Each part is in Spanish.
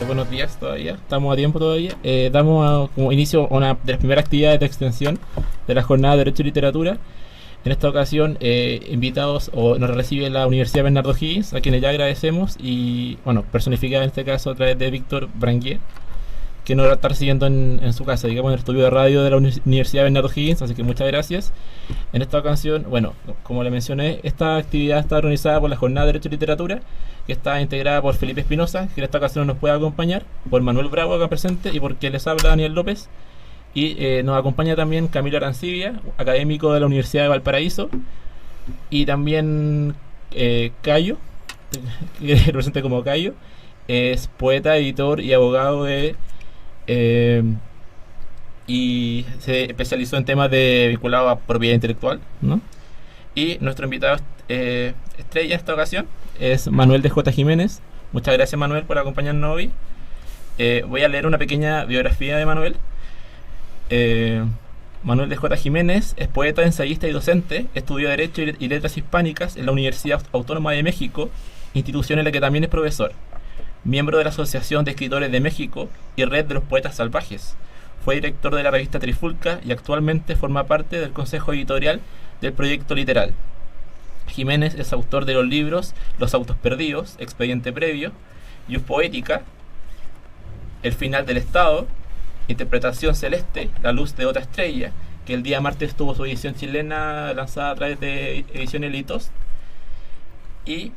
buenos días todavía, estamos a tiempo todavía. Damos como inicio a una de las primeras actividades de extensión de la jornada de Derecho y Literatura. En esta ocasión, invitados o nos recibe la Universidad Bernardo Higgins, a quienes ya agradecemos, y bueno, personificada en este caso a través de Víctor Branguier, que nos va a estar siguiendo en su casa, digamos, en el estudio de radio de la Universidad Bernardo Higgins, así que muchas gracias. En esta ocasión, bueno, como le mencioné, esta actividad está organizada por la Jornada de Derecho y Literatura, que está integrada por Felipe Espinosa, que en esta ocasión nos puede acompañar, por Manuel Bravo acá presente y por quien les habla Daniel López. Y nos acompaña también Camilo Arancibia, académico de la Universidad de Valparaíso, y también Cayo, que representa como Cayo, es poeta, editor y abogado y se especializó en temas vinculados a propiedad intelectual, ¿no? Y nuestro invitado estrella en esta ocasión es Manuel de J. Jiménez. Muchas gracias, Manuel, por acompañarnos hoy. Voy a leer una pequeña biografía de Manuel. Manuel de J. Jiménez es poeta, ensayista y docente. Estudió Derecho y Letras Hispánicas en la Universidad Autónoma de México, institución en la que también es profesor. Miembro de la Asociación de Escritores de México y Red de los Poetas Salvajes. Fue director de la revista Trifulca y actualmente forma parte del consejo editorial del Proyecto Literal. Jiménez es autor de los libros Los Autos Perdidos, Expediente Previo, Ius Poética, El Final del Estado, Interpretación Celeste, La Luz de Otra Estrella, que el día martes tuvo su edición chilena lanzada a través de Ediciones Litos, y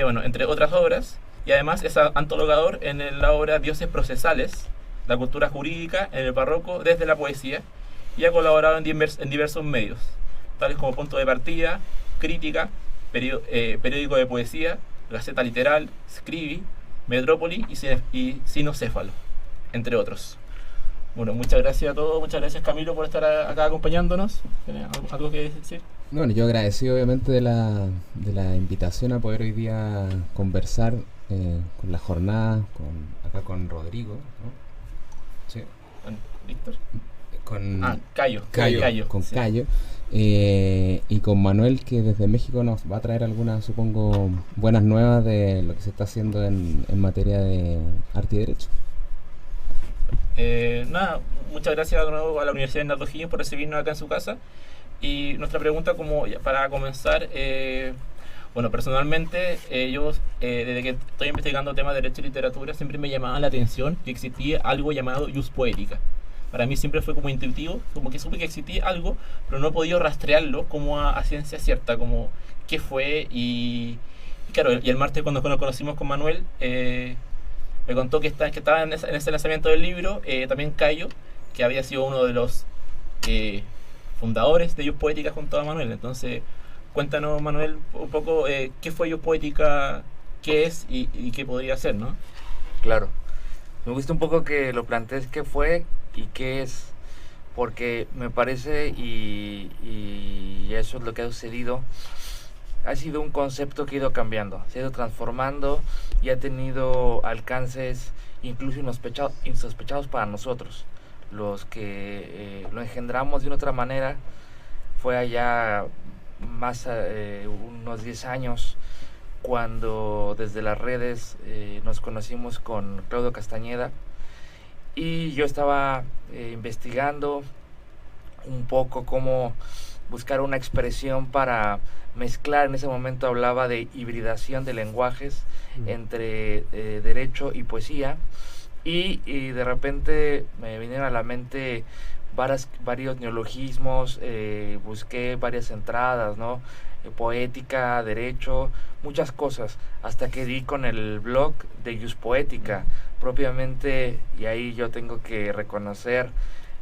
bueno, entre otras obras. Y además es antologador en la obra Dioses Procesales, la cultura jurídica en el barroco desde la poesía, y ha colaborado en diversos medios, tales como Punto de Partida, Crítica, Periódico de Poesía, Gaceta Literal, Scribi, Metrópoli y Cinocéfalo, entre otros. Bueno, muchas gracias a todos, muchas gracias Camilo por estar acá acompañándonos. ¿Tienes algo que decir? Bueno, yo agradecido obviamente de la invitación a poder hoy día conversar con la jornada, acá con Rodrigo, ¿no? Sí. ¿Con Víctor? Cayo. Con sí. Cayo. Y con Manuel, que desde México nos va a traer algunas, supongo, buenas nuevas de lo que se está haciendo en materia de arte y derecho. Nada, muchas gracias de nuevo a la Universidad de Bernardo Higgins por recibirnos acá en su casa. Y nuestra pregunta, como para comenzar, bueno, personalmente yo desde que estoy investigando temas de derecho y literatura siempre me llamaba la atención que existía algo llamado Ius Poética. Para mí siempre fue como intuitivo, como que supe que existía algo, pero no he podido rastrearlo como a ciencia cierta, como qué fue. Y claro, y el martes cuando nos conocimos con Manuel, me contó que estaba en ese lanzamiento del libro, también Cayo, que había sido uno de los fundadores de Ius Poética junto a Manuel. Entonces, cuéntanos, Manuel, un poco qué fue Ius Poética, qué es y qué podría ser, ¿no? Claro. Me gusta un poco que lo plantees qué fue y qué es, porque me parece, y eso es lo que ha sucedido, ha sido un concepto que ha ido cambiando, se ha ido transformando y ha tenido alcances incluso insospechados para nosotros. Los que lo engendramos de una otra manera, fue allá más unos 10 años, cuando desde las redes nos conocimos con Claudio Castañeda, y yo estaba investigando un poco cómo buscar una expresión para mezclar. En ese momento hablaba de hibridación de lenguajes entre derecho y poesía, y de repente me vinieron a la mente varios neologismos, busqué varias entradas, ¿no? Poética, derecho, muchas cosas, hasta que di con el blog de Ius Poética propiamente, y ahí yo tengo que reconocer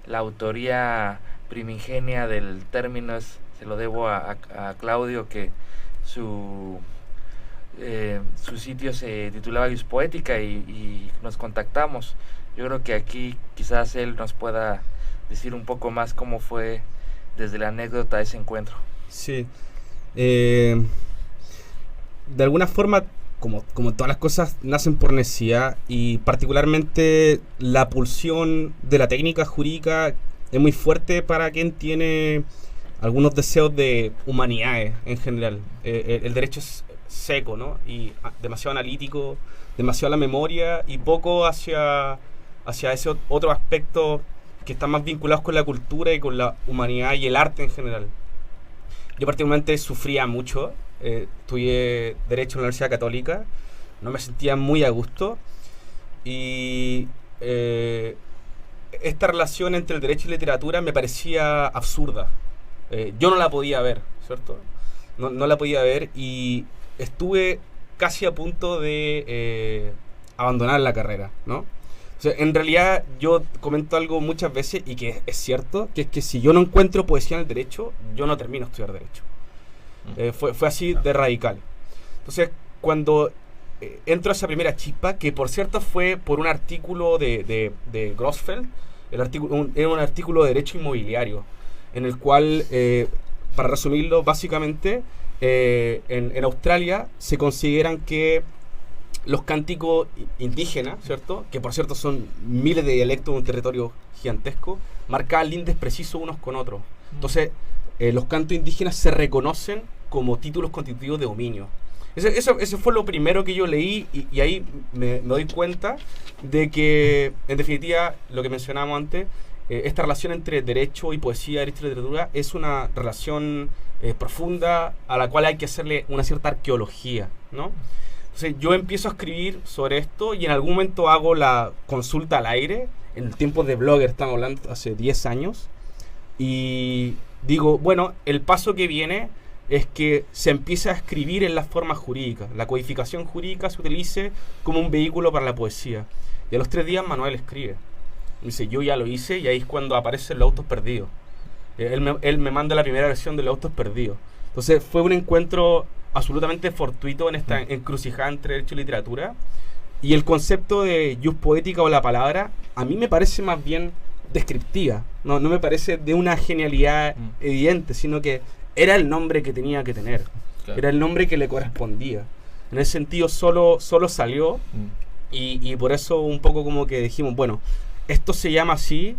la autoría primigenia del término. Se lo debo a Claudio, que su sitio se titulaba Ius Poética, y nos contactamos. Yo creo que aquí quizás él nos pueda decir un poco más cómo fue desde la anécdota de ese encuentro. Sí. De alguna forma, como todas las cosas, nacen por necesidad, y particularmente la pulsión de la técnica jurídica es muy fuerte para quien tiene algunos deseos de humanidades en general. El derecho seco, ¿no? Y demasiado analítico, demasiado la memoria y poco hacia ese otro aspecto que está más vinculados con la cultura y con la humanidad y el arte en general. Yo particularmente sufría mucho, estudié Derecho en la Universidad Católica, no me sentía muy a gusto y esta relación entre el derecho y la literatura me parecía absurda. Yo no la podía ver, ¿cierto? No la podía ver y estuve casi a punto de abandonar la carrera, ¿no? O sea, en realidad yo comento algo muchas veces y que es cierto, que es que si yo no encuentro poesía en el derecho, yo no termino de estudiar derecho. Fue así de radical. Entonces, cuando entro a esa primera chispa, que por cierto fue por un artículo de Grossfeld, era un artículo de derecho inmobiliario, en el cual, para resumirlo básicamente, en Australia se consideran que los cánticos indígenas, ¿cierto? Que por cierto son miles de dialectos de un territorio gigantesco, marcaban lindes precisos unos con otros. Entonces, los cantos indígenas se reconocen como títulos constitutivos de dominio. Eso fue lo primero que yo leí y ahí me doy cuenta de que, en definitiva, lo que mencionábamos antes, esta relación entre derecho y poesía, derecho y literatura, es una relación profunda a la cual hay que hacerle una cierta arqueología, ¿no? Entonces yo empiezo a escribir sobre esto y en algún momento hago la consulta al aire, en el tiempo de Blogger, estamos hablando hace 10 años, y digo, bueno, el paso que viene es que se empiece a escribir en las formas jurídicas, la codificación jurídica se utilice como un vehículo para la poesía. Y a los 3 días Manuel escribe. Dice, yo ya lo hice y ahí es cuando aparecen los autos perdidos. Él me manda la primera versión de los autos perdidos. Entonces fue un encuentro absolutamente fortuito en esta encrucijada entre derecho y literatura. Y el concepto de jus poética o la palabra, a mí me parece más bien descriptiva. No me parece de una genialidad evidente, sino que era el nombre que tenía que tener. Claro. Era el nombre que le correspondía. En ese sentido solo salió y por eso un poco como que dijimos, bueno, esto se llama así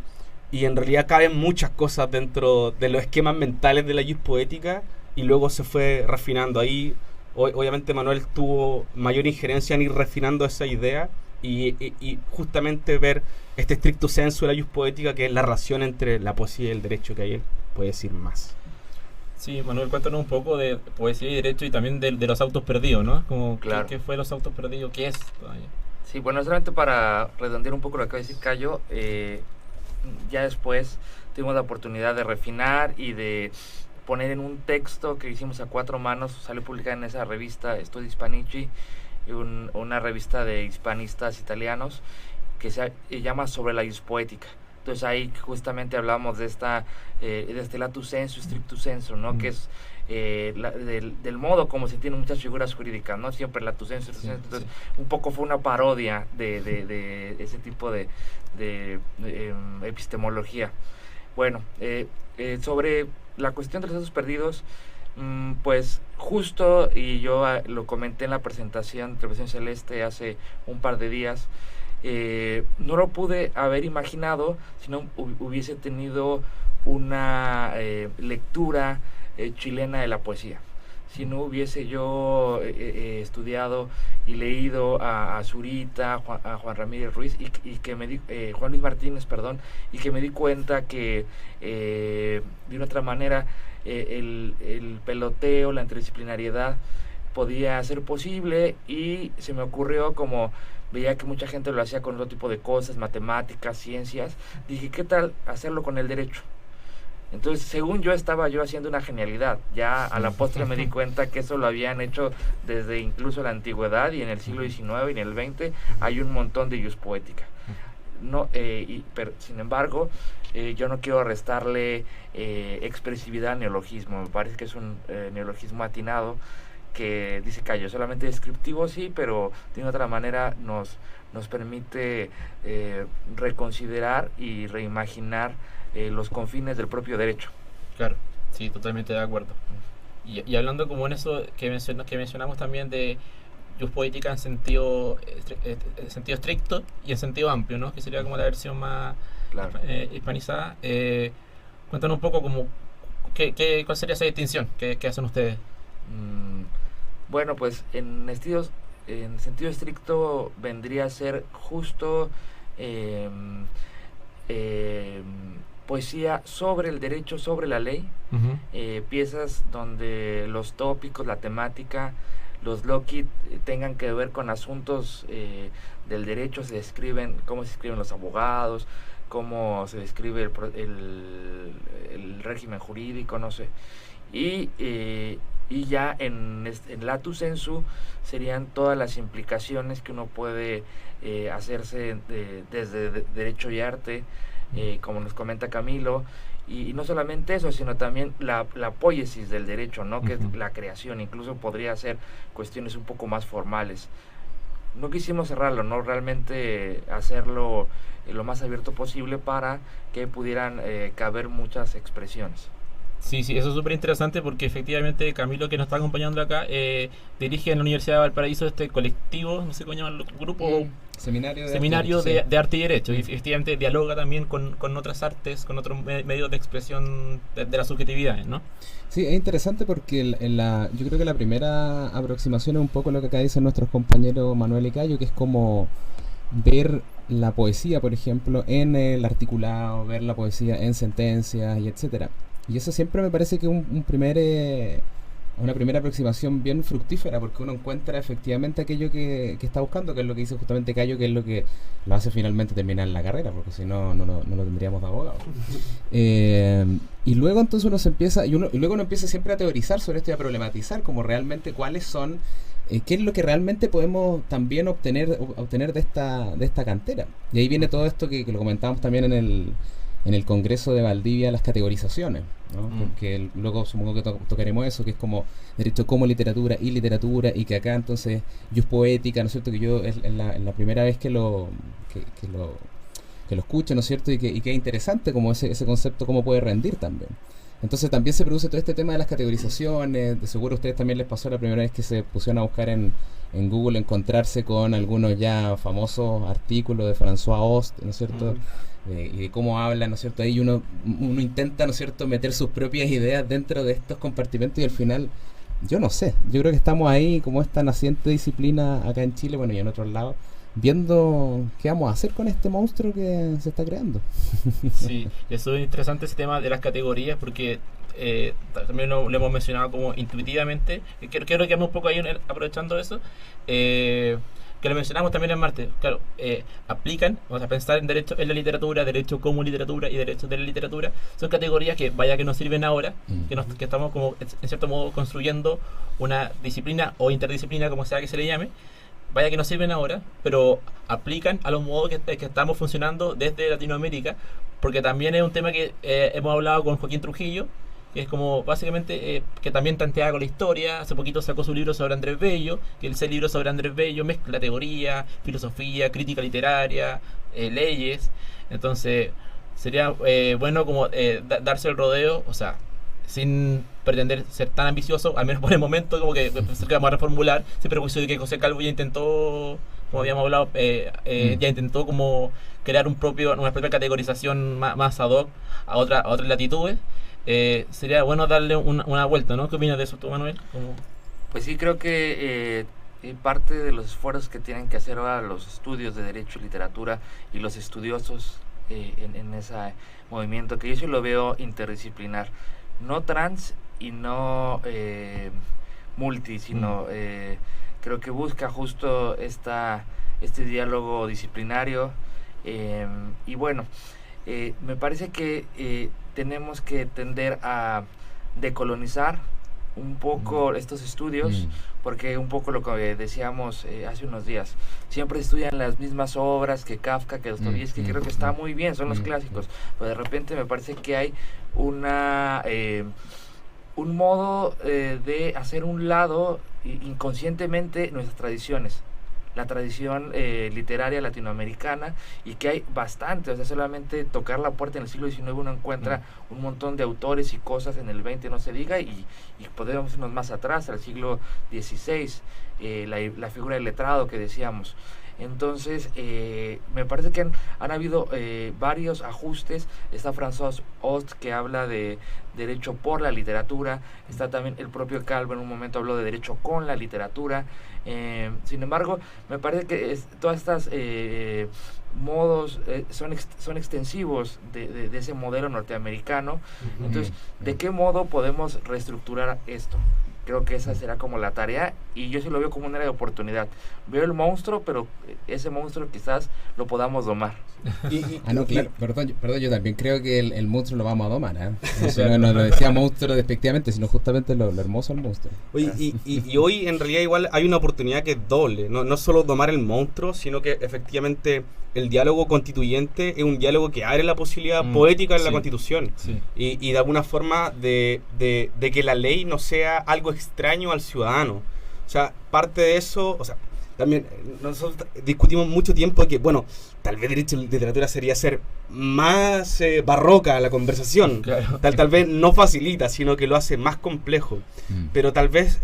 y en realidad caben muchas cosas dentro de los esquemas mentales de la jus poética y luego se fue refinando. Ahí obviamente Manuel tuvo mayor injerencia en ir refinando esa idea y justamente ver este stricto sensu de la jus poética, que es la relación entre la poesía y el derecho, que ahí él puede decir más. Sí, Manuel, cuéntanos un poco de poesía y derecho y también de los autos perdidos, ¿no? Como, claro. ¿Qué fue los autos perdidos? ¿Qué es todavía? Sí, bueno, solamente para redondear un poco lo que acaba de decir Cayo, ya después tuvimos la oportunidad de refinar y de poner en un texto que hicimos a 4 manos, salió publicada en esa revista Studi Hispanici, una revista de hispanistas italianos que se llama Sobre la jus poética. Entonces ahí justamente hablamos de este latus sensu, strictus sensu, ¿no? Que es del modo como se tienen muchas figuras jurídicas, ¿no? Siempre latus sensu, strictus sensu. Entonces un poco fue una parodia de ese tipo de epistemología. Bueno, sobre la cuestión de los datos perdidos, pues justo, y yo lo comenté en la presentación de Televisión Celeste hace un par de días, no lo pude haber imaginado si no hubiese tenido una lectura chilena de la poesía. Si no hubiese yo estudiado y leído a Zurita, a Juan Ramírez Ruiz y que me Juan Luis Martínez, perdón, y que me di cuenta que de una otra manera el peloteo, la interdisciplinariedad podía ser posible, y se me ocurrió, como veía que mucha gente lo hacía con otro tipo de cosas, matemáticas, ciencias, dije, ¿qué tal hacerlo con el derecho? Entonces, según yo, estaba yo haciendo una genialidad. Ya a la postre me di cuenta que eso lo habían hecho desde incluso la antigüedad, y en el siglo XIX y en el XX hay un montón de jus poética. No, pero sin embargo, yo no quiero restarle expresividad al neologismo. Me parece que es un neologismo atinado, que dice Cayo, solamente descriptivo sí, pero de una otra manera nos permite reconsiderar y reimaginar los confines del propio derecho. Claro, sí, totalmente de acuerdo. Y hablando como en eso que mencionamos también de jus poética en sentido estricto y en sentido amplio, ¿no? Que sería como la versión más hispanizada. Cuéntanos un poco como cuál sería esa distinción que hacen ustedes. Bueno, pues en sentido estricto vendría a ser justo eh, eh, poesía sobre el derecho, sobre la ley, Ujú. piezas donde los tópicos, la temática, los loci tengan que ver con asuntos del derecho, se describen cómo se escriben los abogados, cómo se describe el régimen jurídico, no sé. Y ya en Latu Sensu serían todas las implicaciones que uno puede hacerse desde derecho y arte, como nos comenta Camilo, y no solamente eso, sino también la poiesis del derecho, ¿no? Que es la creación, incluso podría ser cuestiones un poco más formales. No quisimos cerrarlo, ¿no? Realmente hacerlo lo más abierto posible para que pudieran caber muchas expresiones. Sí, sí, eso es súper interesante porque efectivamente Camilo, que nos está acompañando acá, dirige en la Universidad de Valparaíso este colectivo, no sé cómo llaman el grupo, seminario de arte y derecho, y efectivamente dialoga también con otras artes, con otros medios de expresión de las subjetividades, ¿no? Sí, es interesante porque yo creo que la primera aproximación es un poco lo que acá dicen nuestros compañeros Manuel y Cayo, que es como ver la poesía, por ejemplo, en el articulado, ver la poesía en sentencias y etcétera. Y eso siempre me parece que una primera aproximación bien fructífera, porque uno encuentra efectivamente aquello que está buscando, que es lo que dice justamente Cayo, que es lo que lo hace finalmente terminar la carrera, porque si no, no lo tendríamos de abogado. Y luego entonces luego uno empieza siempre a teorizar sobre esto y a problematizar como realmente cuáles son, qué es lo que realmente podemos también obtener de esta cantera. Y ahí viene todo esto que lo comentábamos también en el Congreso de Valdivia, las categorizaciones, ¿no? Porque luego supongo que tocaremos eso, que es como derecho como literatura y literatura, y que acá entonces jus poética, ¿no es cierto? Que yo es la primera vez que lo escucho, ¿no es cierto? Y que es interesante como ese concepto cómo puede rendir también. Entonces también se produce todo este tema de las categorizaciones. De seguro a ustedes también les pasó la primera vez que se pusieron a buscar en Google, encontrarse con algunos ya famosos artículos de François Host, ¿no es cierto? Y de cómo habla, ¿no es cierto? Ahí uno intenta, ¿no es cierto?, meter sus propias ideas dentro de estos compartimentos, y al final, yo no sé, yo creo que estamos ahí como esta naciente disciplina acá en Chile, bueno, y en otros lados, viendo qué vamos a hacer con este monstruo que se está creando. Sí, eso es interesante, ese tema de las categorías, porque también lo hemos mencionado como intuitivamente. Quiero quedarme un poco ahí aprovechando eso, que lo mencionamos también en martes. Claro, aplican, vamos a pensar en derecho en la literatura, derecho como literatura y derecho de la literatura. Son categorías que vaya que nos sirven ahora, que estamos como en cierto modo construyendo una disciplina o interdisciplina, como sea que se le llame. Vaya que nos sirven ahora, pero aplican a los modos que estamos funcionando desde Latinoamérica, porque también es un tema que hemos hablado con Joaquín Trujillo, que es como básicamente que también tantea con la historia. Hace poquito sacó su libro sobre Andrés Bello, que ese libro sobre Andrés Bello mezcla teoría, filosofía, crítica literaria, leyes. Entonces sería bueno como darse el rodeo, o sea, sin pretender ser tan ambicioso, al menos por el momento, como que vamos a reformular, sin prejuicio de que José Calvo ya intentó, como habíamos hablado, ya intentó como crear una propia categorización más ad hoc a otras latitudes. Sería bueno darle una vuelta, ¿no? ¿Qué opinas de eso tú, Manuel? Pues sí, creo que parte de los esfuerzos que tienen que hacer ahora los estudios de Derecho y Literatura y los estudiosos en ese movimiento, que yo sí lo veo interdisciplinar, no trans y no multi, sino creo que busca justo este diálogo disciplinario, y bueno, me parece que tenemos que tender a decolonizar un poco estos estudios, porque un poco lo que decíamos hace unos días, siempre estudian las mismas obras que Kafka, que Dostoyevsky, creo que está muy bien, son los clásicos, pero de repente me parece que hay un modo de hacer un lado inconscientemente nuestras tradiciones, la tradición literaria latinoamericana, y que hay bastante, o sea, solamente tocar la puerta en el siglo XIX uno encuentra un montón de autores y cosas, en el XX no se diga, y podemos irnos más atrás, al siglo XVI, la figura del letrado que decíamos. Entonces, me parece que han habido varios ajustes. Está François Host, que habla de derecho por la literatura. Está también el propio Calvo, en un momento habló de derecho con la literatura. Sin embargo, me parece que todas estas modos son extensivos de ese modelo norteamericano. Entonces, ¿de qué modo podemos reestructurar esto? Creo que esa será como la tarea, y yo sí lo veo como una área de oportunidad. Veo el monstruo, pero ese monstruo quizás lo podamos domar. No, claro, perdón, yo también creo que el monstruo lo vamos a domar, ¿eh? No lo decía monstruo despectivamente, sino justamente lo hermoso del monstruo. Oye, y hoy en realidad igual hay una oportunidad que es doble, no solo domar el monstruo, sino que efectivamente el diálogo constituyente es un diálogo que abre la posibilidad poética en la Constitución. Sí. Y de alguna forma de que la ley no sea algo extraño al ciudadano. O sea, parte de eso, o sea, también nosotros discutimos mucho tiempo que, bueno, tal vez derecho y literatura sería ser más barroca la conversación. Claro. Tal vez no facilita, sino que lo hace más complejo. Pero tal vez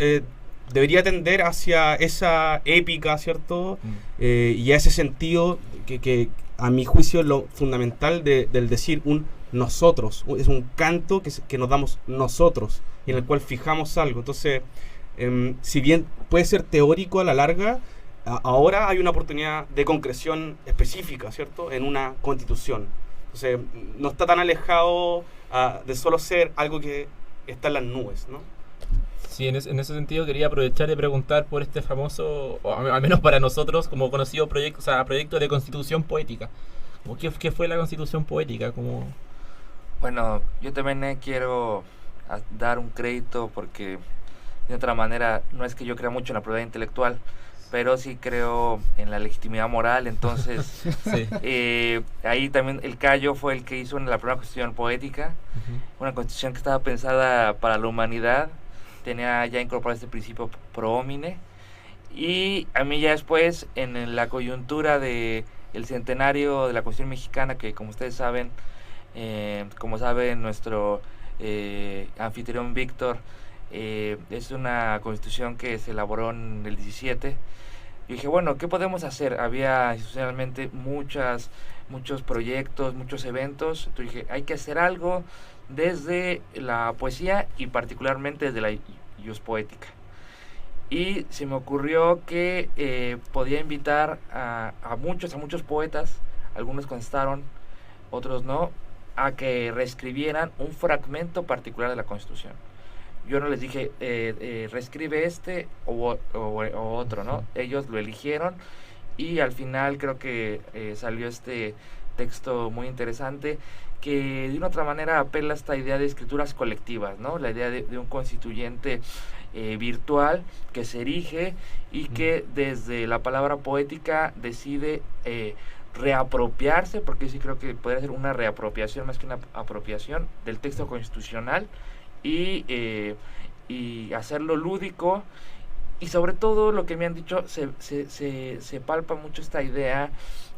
debería tender hacia esa épica, ¿cierto? Y a ese sentido que a mi juicio es lo fundamental del decir un nosotros. Es un canto que nos damos nosotros y en el cual fijamos algo. Entonces, si bien puede ser teórico a la larga, ahora hay una oportunidad de concreción específica, ¿cierto? En una constitución. Entonces, no está tan alejado de solo ser algo que está en las nubes, ¿no? Sí, en ese sentido quería aprovechar y preguntar por este famoso, o al menos para nosotros, como conocido proyecto de constitución poética. ¿Qué fue la constitución poética? Bueno, yo también quiero dar un crédito, porque de otra manera no es que yo crea mucho en la propiedad intelectual, pero sí creo en la legitimidad moral. Entonces sí. Ahí también el Cayo fue el que hizo la primera constitución poética, una constitución que estaba pensada para la humanidad, tenía ya incorporado este principio pro homine, y a mí ya después, en la coyuntura de el centenario de la Constitución mexicana, que como ustedes saben, como sabe nuestro anfitrión Víctor, es una constitución que se elaboró en el 17. Y dije, bueno, ¿qué podemos hacer? Había institucionalmente muchos proyectos, muchos eventos. Entonces dije, hay que hacer algo desde la poesía y particularmente desde la ius poética. Y se me ocurrió que podía invitar a muchos poetas, algunos contestaron, otros no, a que reescribieran un fragmento particular de la Constitución. Yo no les dije, reescribe este o otro, ¿no? Ellos lo eligieron, y al final creo que salió este texto muy interesante, que de una otra manera apela a esta idea de escrituras colectivas, ¿no? La idea de un constituyente virtual que se erige y que desde la palabra poética decide reapropiarse, porque sí creo que podría ser una reapropiación más que una apropiación del texto constitucional, y hacerlo lúdico. Y sobre todo, lo que me han dicho, se palpa mucho esta idea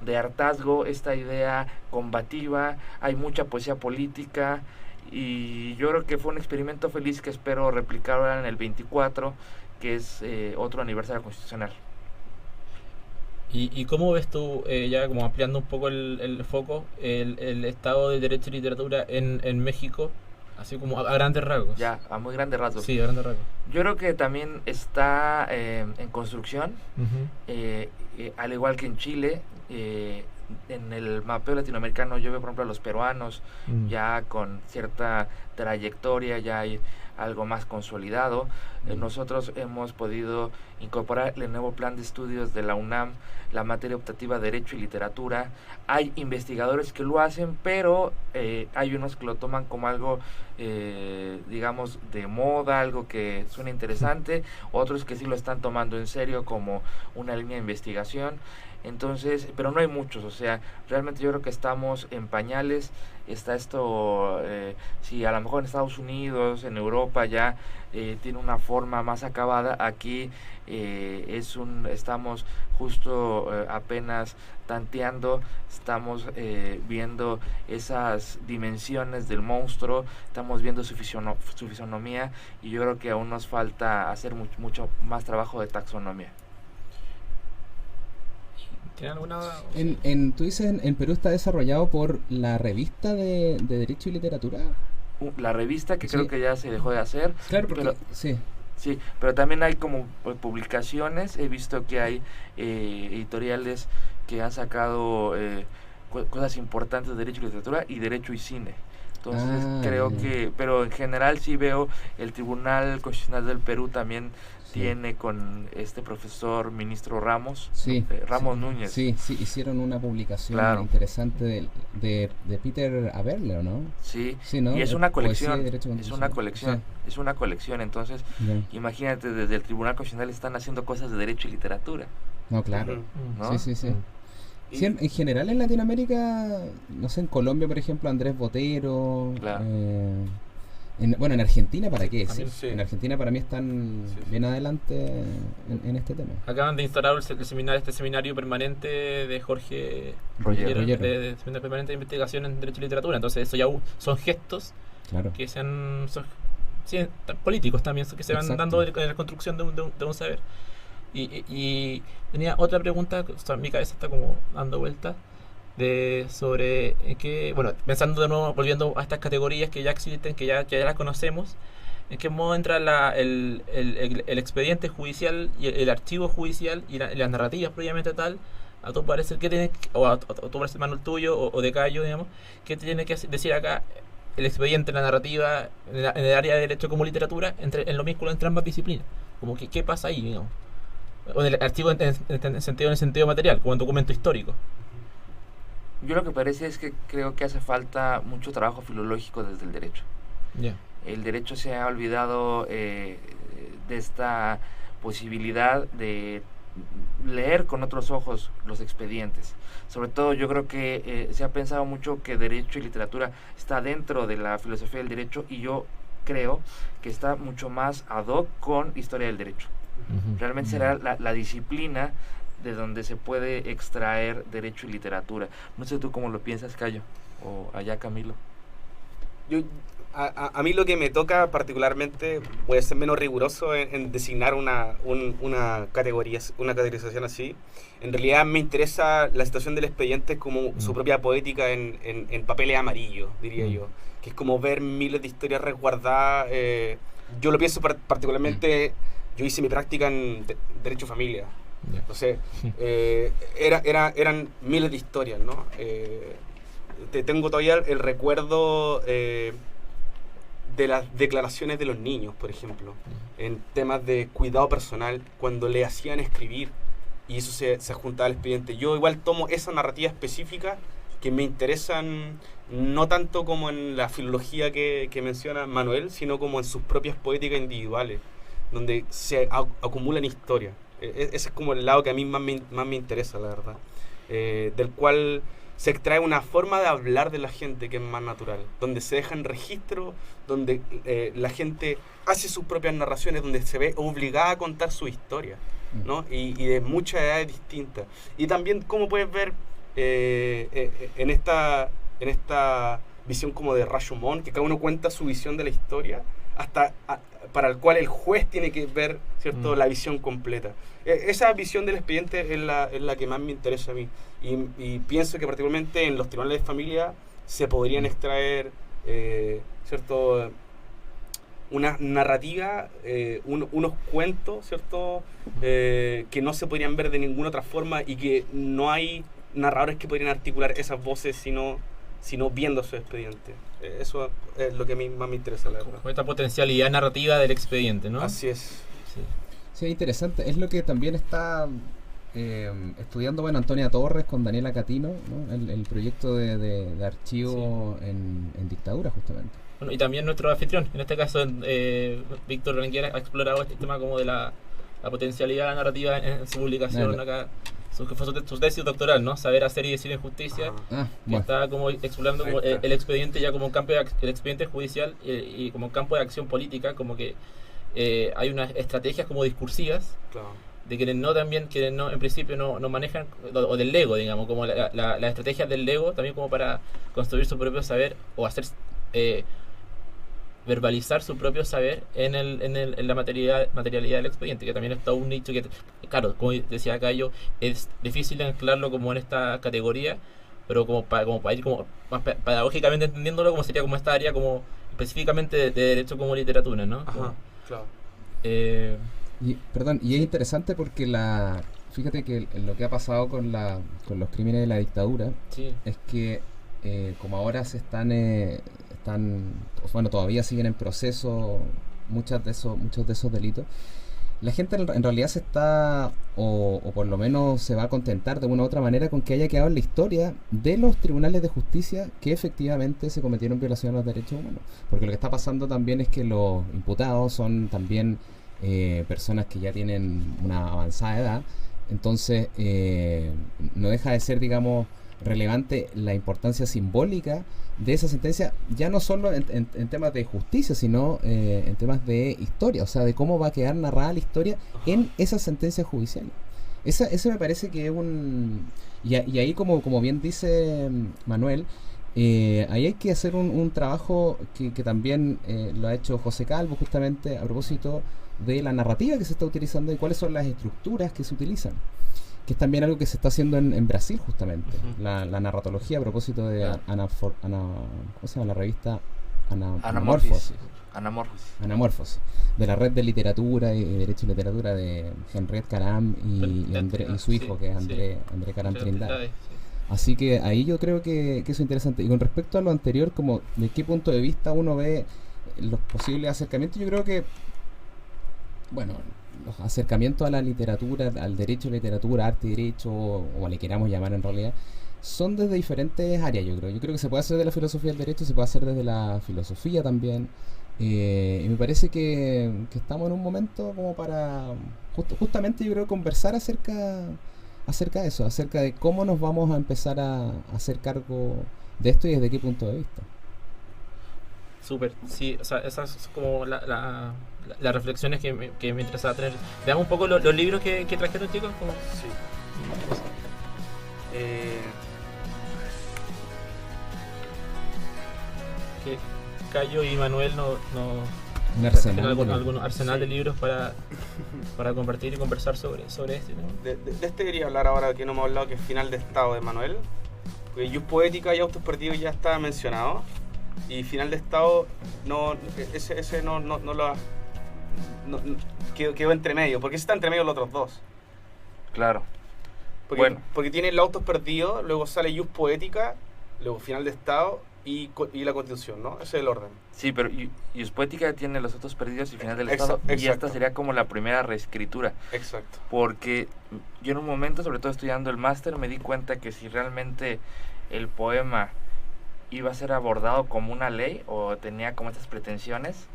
de hartazgo, esta idea combativa. Hay mucha poesía política, y yo creo que fue un experimento feliz que espero replicar ahora en el 24, que es otro aniversario constitucional. ¿Y cómo ves tú, ya como ampliando un poco el foco, el estado de Derecho y Literatura en México? Así como a grandes rasgos. Ya, a muy grandes rasgos. Sí, a grandes rasgos. Yo creo que también está en construcción, al igual que en Chile. En el mapeo latinoamericano yo veo, por ejemplo, a los peruanos ya con cierta trayectoria, ya hay algo más consolidado. Nosotros hemos podido incorporar el nuevo plan de estudios de la UNAM, la materia optativa Derecho y Literatura. Hay investigadores que lo hacen, pero hay unos que lo toman como algo, digamos, de moda, algo que suena interesante, otros que sí lo están tomando en serio como una línea de investigación. Entonces, pero no hay muchos, o sea, realmente yo creo que estamos en pañales. Está esto, si a lo mejor en Estados Unidos, en Europa ya tiene una forma más acabada, aquí estamos justo apenas tanteando, estamos viendo esas dimensiones del monstruo, estamos viendo su fisonomía, y yo creo que aún nos falta hacer mucho más trabajo de taxonomía. ¿Tienen alguna...? Tú dices, en Perú está desarrollado por la revista de Derecho y Literatura. La revista que creo Sí. que ya se dejó de hacer. Claro, porque Pero- sí. Sí, pero también hay como publicaciones, he visto que hay editoriales que han sacado cosas importantes de Derecho y Literatura y Derecho y Cine. Entonces creo ya. que, pero en general sí veo el Tribunal Constitucional del Perú también Sí. tiene con este profesor ministro Ramos, Sí, Ramos sí, Núñez. Sí, hicieron una publicación Claro. interesante de Peter Aberle, ¿o no? Sí, Sí, ¿no? y es De una poesía y colección, derecho es una constitucional. colección, entonces Sí, ya. imagínate, desde el Tribunal Constitucional están haciendo cosas de Derecho y Literatura, No, claro. Ujú. ¿no? Sí, sí, sí. Y- Sí, en general en Latinoamérica, no sé, en Colombia, por ejemplo, Andrés Botero. Claro. Bueno, en Argentina, ¿para qué? también sí. En Argentina, para mí, están Sí, sí. bien adelante en este tema. Acaban de instaurar este seminario permanente de Jorge Rollero. Rollero, de seminario permanente de investigación en Derecho y Literatura. Entonces, eso ya son gestos Claro. que sí, políticos también, que se van Exacto. dando en la construcción de un saber. Y tenía otra pregunta, o sea, mi cabeza está como dando vueltas, sobre bueno, pensando de nuevo, volviendo a estas categorías que ya existen, que ya las conocemos, en qué modo entra el expediente judicial y el archivo judicial y las narrativas previamente tal. A tu parecer, ¿qué tiene, o a tu parecer, Manuel, tuyo o de Cayo, digamos, qué tiene que decir acá el expediente, la narrativa, en el área de derecho como literatura, en lo mismo entre ambas disciplinas? Como que, ¿qué pasa ahí, digamos? O en el archivo en el sentido material, como en documento histórico. Yo lo que parece es que creo que hace falta mucho trabajo filológico desde el derecho. Ya. El derecho se ha olvidado de esta posibilidad de leer con otros ojos los expedientes. Sobre todo yo creo que se ha pensado mucho que derecho y literatura está dentro de la filosofía del derecho, y yo creo que está mucho más ad hoc con historia del derecho. Realmente será la disciplina de donde se puede extraer derecho y literatura. No sé tú cómo lo piensas, Cayo, o allá Camilo. A mí lo que me toca particularmente, voy a ser menos riguroso en designar una categorización así. En realidad me interesa la situación del expediente como su propia poética en papeles amarillos, diría yo. Que es como ver miles de historias resguardadas. Yo lo pienso particularmente, yo hice mi práctica en Derecho Familia. Ya. Entonces, eran miles de historias, ¿no? Tengo todavía el recuerdo de las declaraciones de los niños, por ejemplo, en temas de cuidado personal, cuando le hacían escribir y eso se juntaba al expediente. Yo igual tomo esa narrativa específica que me interesan, no tanto como en la filología que menciona Manuel, sino como en sus propias poéticas individuales, donde se acumulan historias. Ese es como el lado que a mí más me interesa, la verdad. Del cual se extrae una forma de hablar de la gente que es más natural, donde se deja en registro, donde la gente hace sus propias narraciones, donde se ve obligada a contar su historia, ¿no? Y de muchas edades distintas. Y también, como puedes ver en esta visión como de Rashomon, que cada uno cuenta su visión de la historia, para el cual el juez tiene que ver, ¿cierto?, la visión completa. Esa visión del expediente es la que más me interesa a mí. Y pienso que particularmente en los tribunales de familia se podrían extraer, ¿cierto?, una narrativa, unos cuentos, ¿cierto?, que no se podrían ver de ninguna otra forma, y que no hay narradores que podrían articular esas voces sino viendo su expediente. Eso es lo que a mí más me interesa, la verdad. Con esta potencialidad narrativa del expediente, ¿no? Así es. Sí. Sí, interesante. Es lo que también está estudiando, bueno, Antonia Torres con Daniela Catino, ¿no? El proyecto de archivo en dictadura, justamente. Bueno, y también nuestro anfitrión, en este caso Víctor Renguera, ha explorado este tema como de la potencialidad narrativa en su publicación acá. Fue su tesis doctoral, ¿no? Saber hacer y decir en justicia. Ah, Que bueno. está como explorando como el expediente ya como un campo el expediente judicial y como un campo de acción política, como que hay unas estrategias como discursivas Claro. de quienes no en principio no manejan, o del Lego, digamos, como las estrategias del Lego también como para construir su propio saber o hacer verbalizar su propio saber en la materialidad del expediente, que también es todo un nicho que, claro, como decía Cayo, es difícil anclarlo como en esta categoría, pero como para ir como más pedagógicamente entendiéndolo, como sería como esta área como específicamente de derecho como literatura, ¿no? Ajá, claro. Perdón, y es interesante porque fíjate que lo que ha pasado con los crímenes de la dictadura sí. es que como ahora bueno, todavía siguen en proceso muchos de esos delitos, la gente en realidad se está, o por lo menos se va a contentar de una u otra manera con que haya quedado en la historia de los tribunales de justicia que efectivamente se cometieron violaciones a los derechos humanos. Porque lo que está pasando también es que los imputados son también personas que ya tienen una avanzada edad, entonces no deja de ser, digamos, relevante la importancia simbólica de esa sentencia, ya no solo en temas de justicia, sino en temas de historia, o sea, de cómo va a quedar narrada la historia en esa sentencia judicial. Ese me parece que es y ahí como bien dice Manuel, ahí hay que hacer un trabajo que también lo ha hecho José Calvo, justamente a propósito de la narrativa que se está utilizando y cuáles son las estructuras que se utilizan, que es también algo que se está haciendo en Brasil justamente. La narratología a propósito de ¿cómo se llama la revista? Anamorfosis. Anamorfosis, de la red de literatura y derecho y literatura de Henriette Caram y su hijo, que es André Caram Trindade. Así que ahí yo creo que eso es interesante. Y con respecto a lo anterior, como de qué punto de vista uno ve los posibles acercamientos, yo creo que, bueno, los acercamientos a la literatura, al derecho, literatura, arte y derecho, o le queramos llamar en realidad, son desde diferentes áreas, yo creo. Yo creo que se puede hacer de la filosofía del derecho, se puede hacer desde la filosofía también. Y me parece que estamos en un momento como para justamente, yo creo, conversar acerca de eso, acerca de cómo nos vamos a empezar a hacer cargo de esto y desde qué punto de vista. Súper, sí, o sea, esas son como las reflexiones que me interesaba tener. Veamos un poco los libros que trajeron, chicos. Como... Sí. Que Cayo y Manuel Un arsenal, algún arsenal de libros para compartir y conversar sobre este, ¿no? De este quería hablar ahora, que no hemos hablado, que es Final de Estado de Manuel. Porque Jus Poética y Autos Perdidos ya está mencionado. Y Final de Estado ese no lo quedó entre medio. ¿Por qué está entre medio los otros dos? Claro. Porque tiene el Autos Perdidos, luego sale Jus Poética, luego Final de Estado y la Constitución, ¿no? Ese es el orden. Sí, pero Jus Poética tiene los Autos Perdidos y Final del Estado. Y esta sería como la primera reescritura. Exacto. Porque yo en un momento, sobre todo estudiando el máster, me di cuenta que si realmente el poema iba a ser abordado como una ley o tenía como estas pretensiones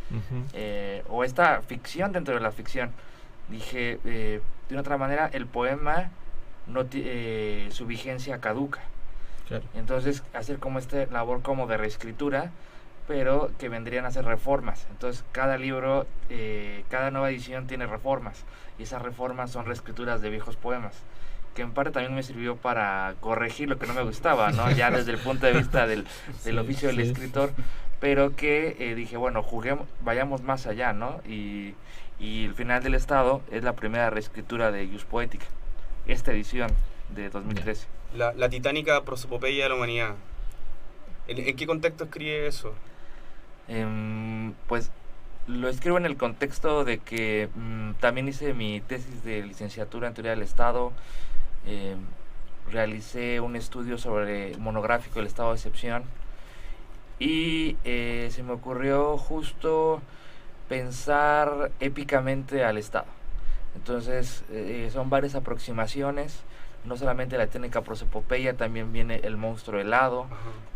o esta ficción dentro de la ficción, dije, de una otra manera el poema su vigencia caduca. Claro. Entonces hacer como esta labor como de reescritura, pero que vendrían a ser reformas. Entonces cada libro, cada nueva edición tiene reformas, y esas reformas son reescrituras de viejos poemas, que en parte también me sirvió para corregir lo que no me gustaba, ¿no? Ya desde el punto de vista del oficio del escritor, pero que dije, bueno, vayamos más allá, ¿no? Y el Final del Estado es la primera reescritura de Jus Poética, esta edición de 2013. La titánica prosopopeya de la humanidad. ¿En qué contexto escribe eso? Pues lo escribo en el contexto de que también hice mi tesis de licenciatura en Teoría del Estado. Realicé un estudio sobre monográfico del estado de excepción y se me ocurrió justo pensar épicamente al Estado. Entonces son varias aproximaciones, no solamente la técnica prosopopeya, también viene el monstruo helado,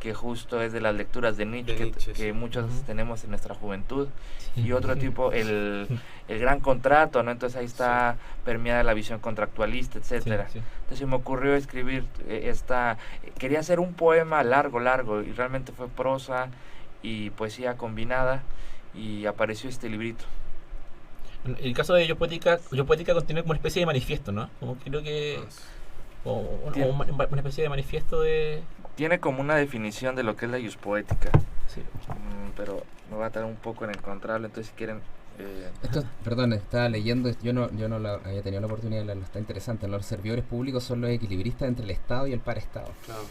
que justo es de las lecturas de Nietzsche, que muchos tenemos en nuestra juventud, y otro tipo, el gran contrato, ¿no? Entonces ahí está permeada la visión contractualista, etcétera. Entonces se me ocurrió escribir quería hacer un poema largo, y realmente fue prosa y poesía combinada, y apareció este librito. En el caso de Jus Poética contiene como una especie de manifiesto, ¿no? Como creo que... una especie de manifiesto de... Tiene como una definición de lo que es la Jus Poética. Sí. pero me va a tardar un poco en encontrarlo, entonces si quieren... Perdón, estaba leyendo, yo no había tenido la oportunidad de leerlo, está interesante. Los servidores públicos son los equilibristas entre el Estado y el paraestado. Claro.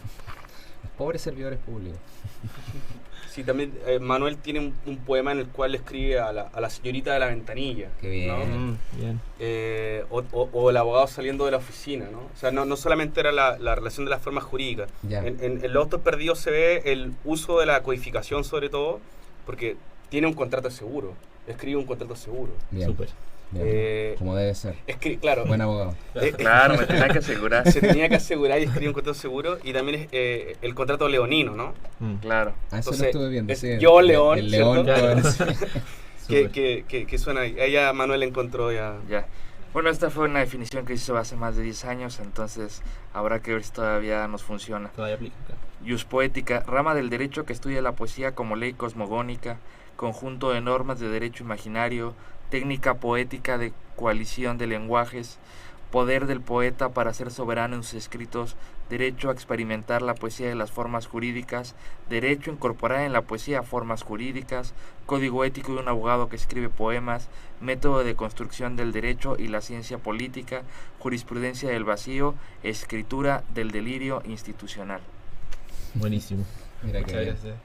Los pobres servidores públicos. Sí, también Manuel tiene un poema en el cual escribe a la señorita de la ventanilla. Qué bien. ¿no? Bien. O el abogado saliendo de la oficina, ¿no? O sea, no solamente era la relación de las formas jurídicas. Ya. En Los Autos Perdidos se ve el uso de la codificación sobre todo, porque tiene un contrato de seguro. Escribe un contrato de seguro. Bien. Súper. Bien. Como debe ser. Claro. Buen abogado. Claro, me tenía que asegurar. Se tenía que asegurar y escribir un contrato de seguro. Y también es el contrato leonino, ¿no? Claro. Ah, eso Entonces, lo estuve viendo. es Sí, yo, León, el león. ¿cierto? que suena ahí. Ella, Manuel, encontró ya. Ya. Bueno, esta fue una definición que hizo hace más de 10 años, entonces habrá que ver si todavía nos funciona. Todavía aplica. Ius Poética, rama del derecho que estudia la poesía como ley cosmogónica, conjunto de normas de derecho imaginario, técnica poética de coalición de lenguajes, poder del poeta para ser soberano en sus escritos, derecho a experimentar la poesía de las formas jurídicas, derecho a incorporar en la poesía formas jurídicas, código ético de un abogado que escribe poemas, método de construcción del derecho y la ciencia política, jurisprudencia del vacío, escritura del delirio institucional. Buenísimo. Mira Muchas que bien. gracias.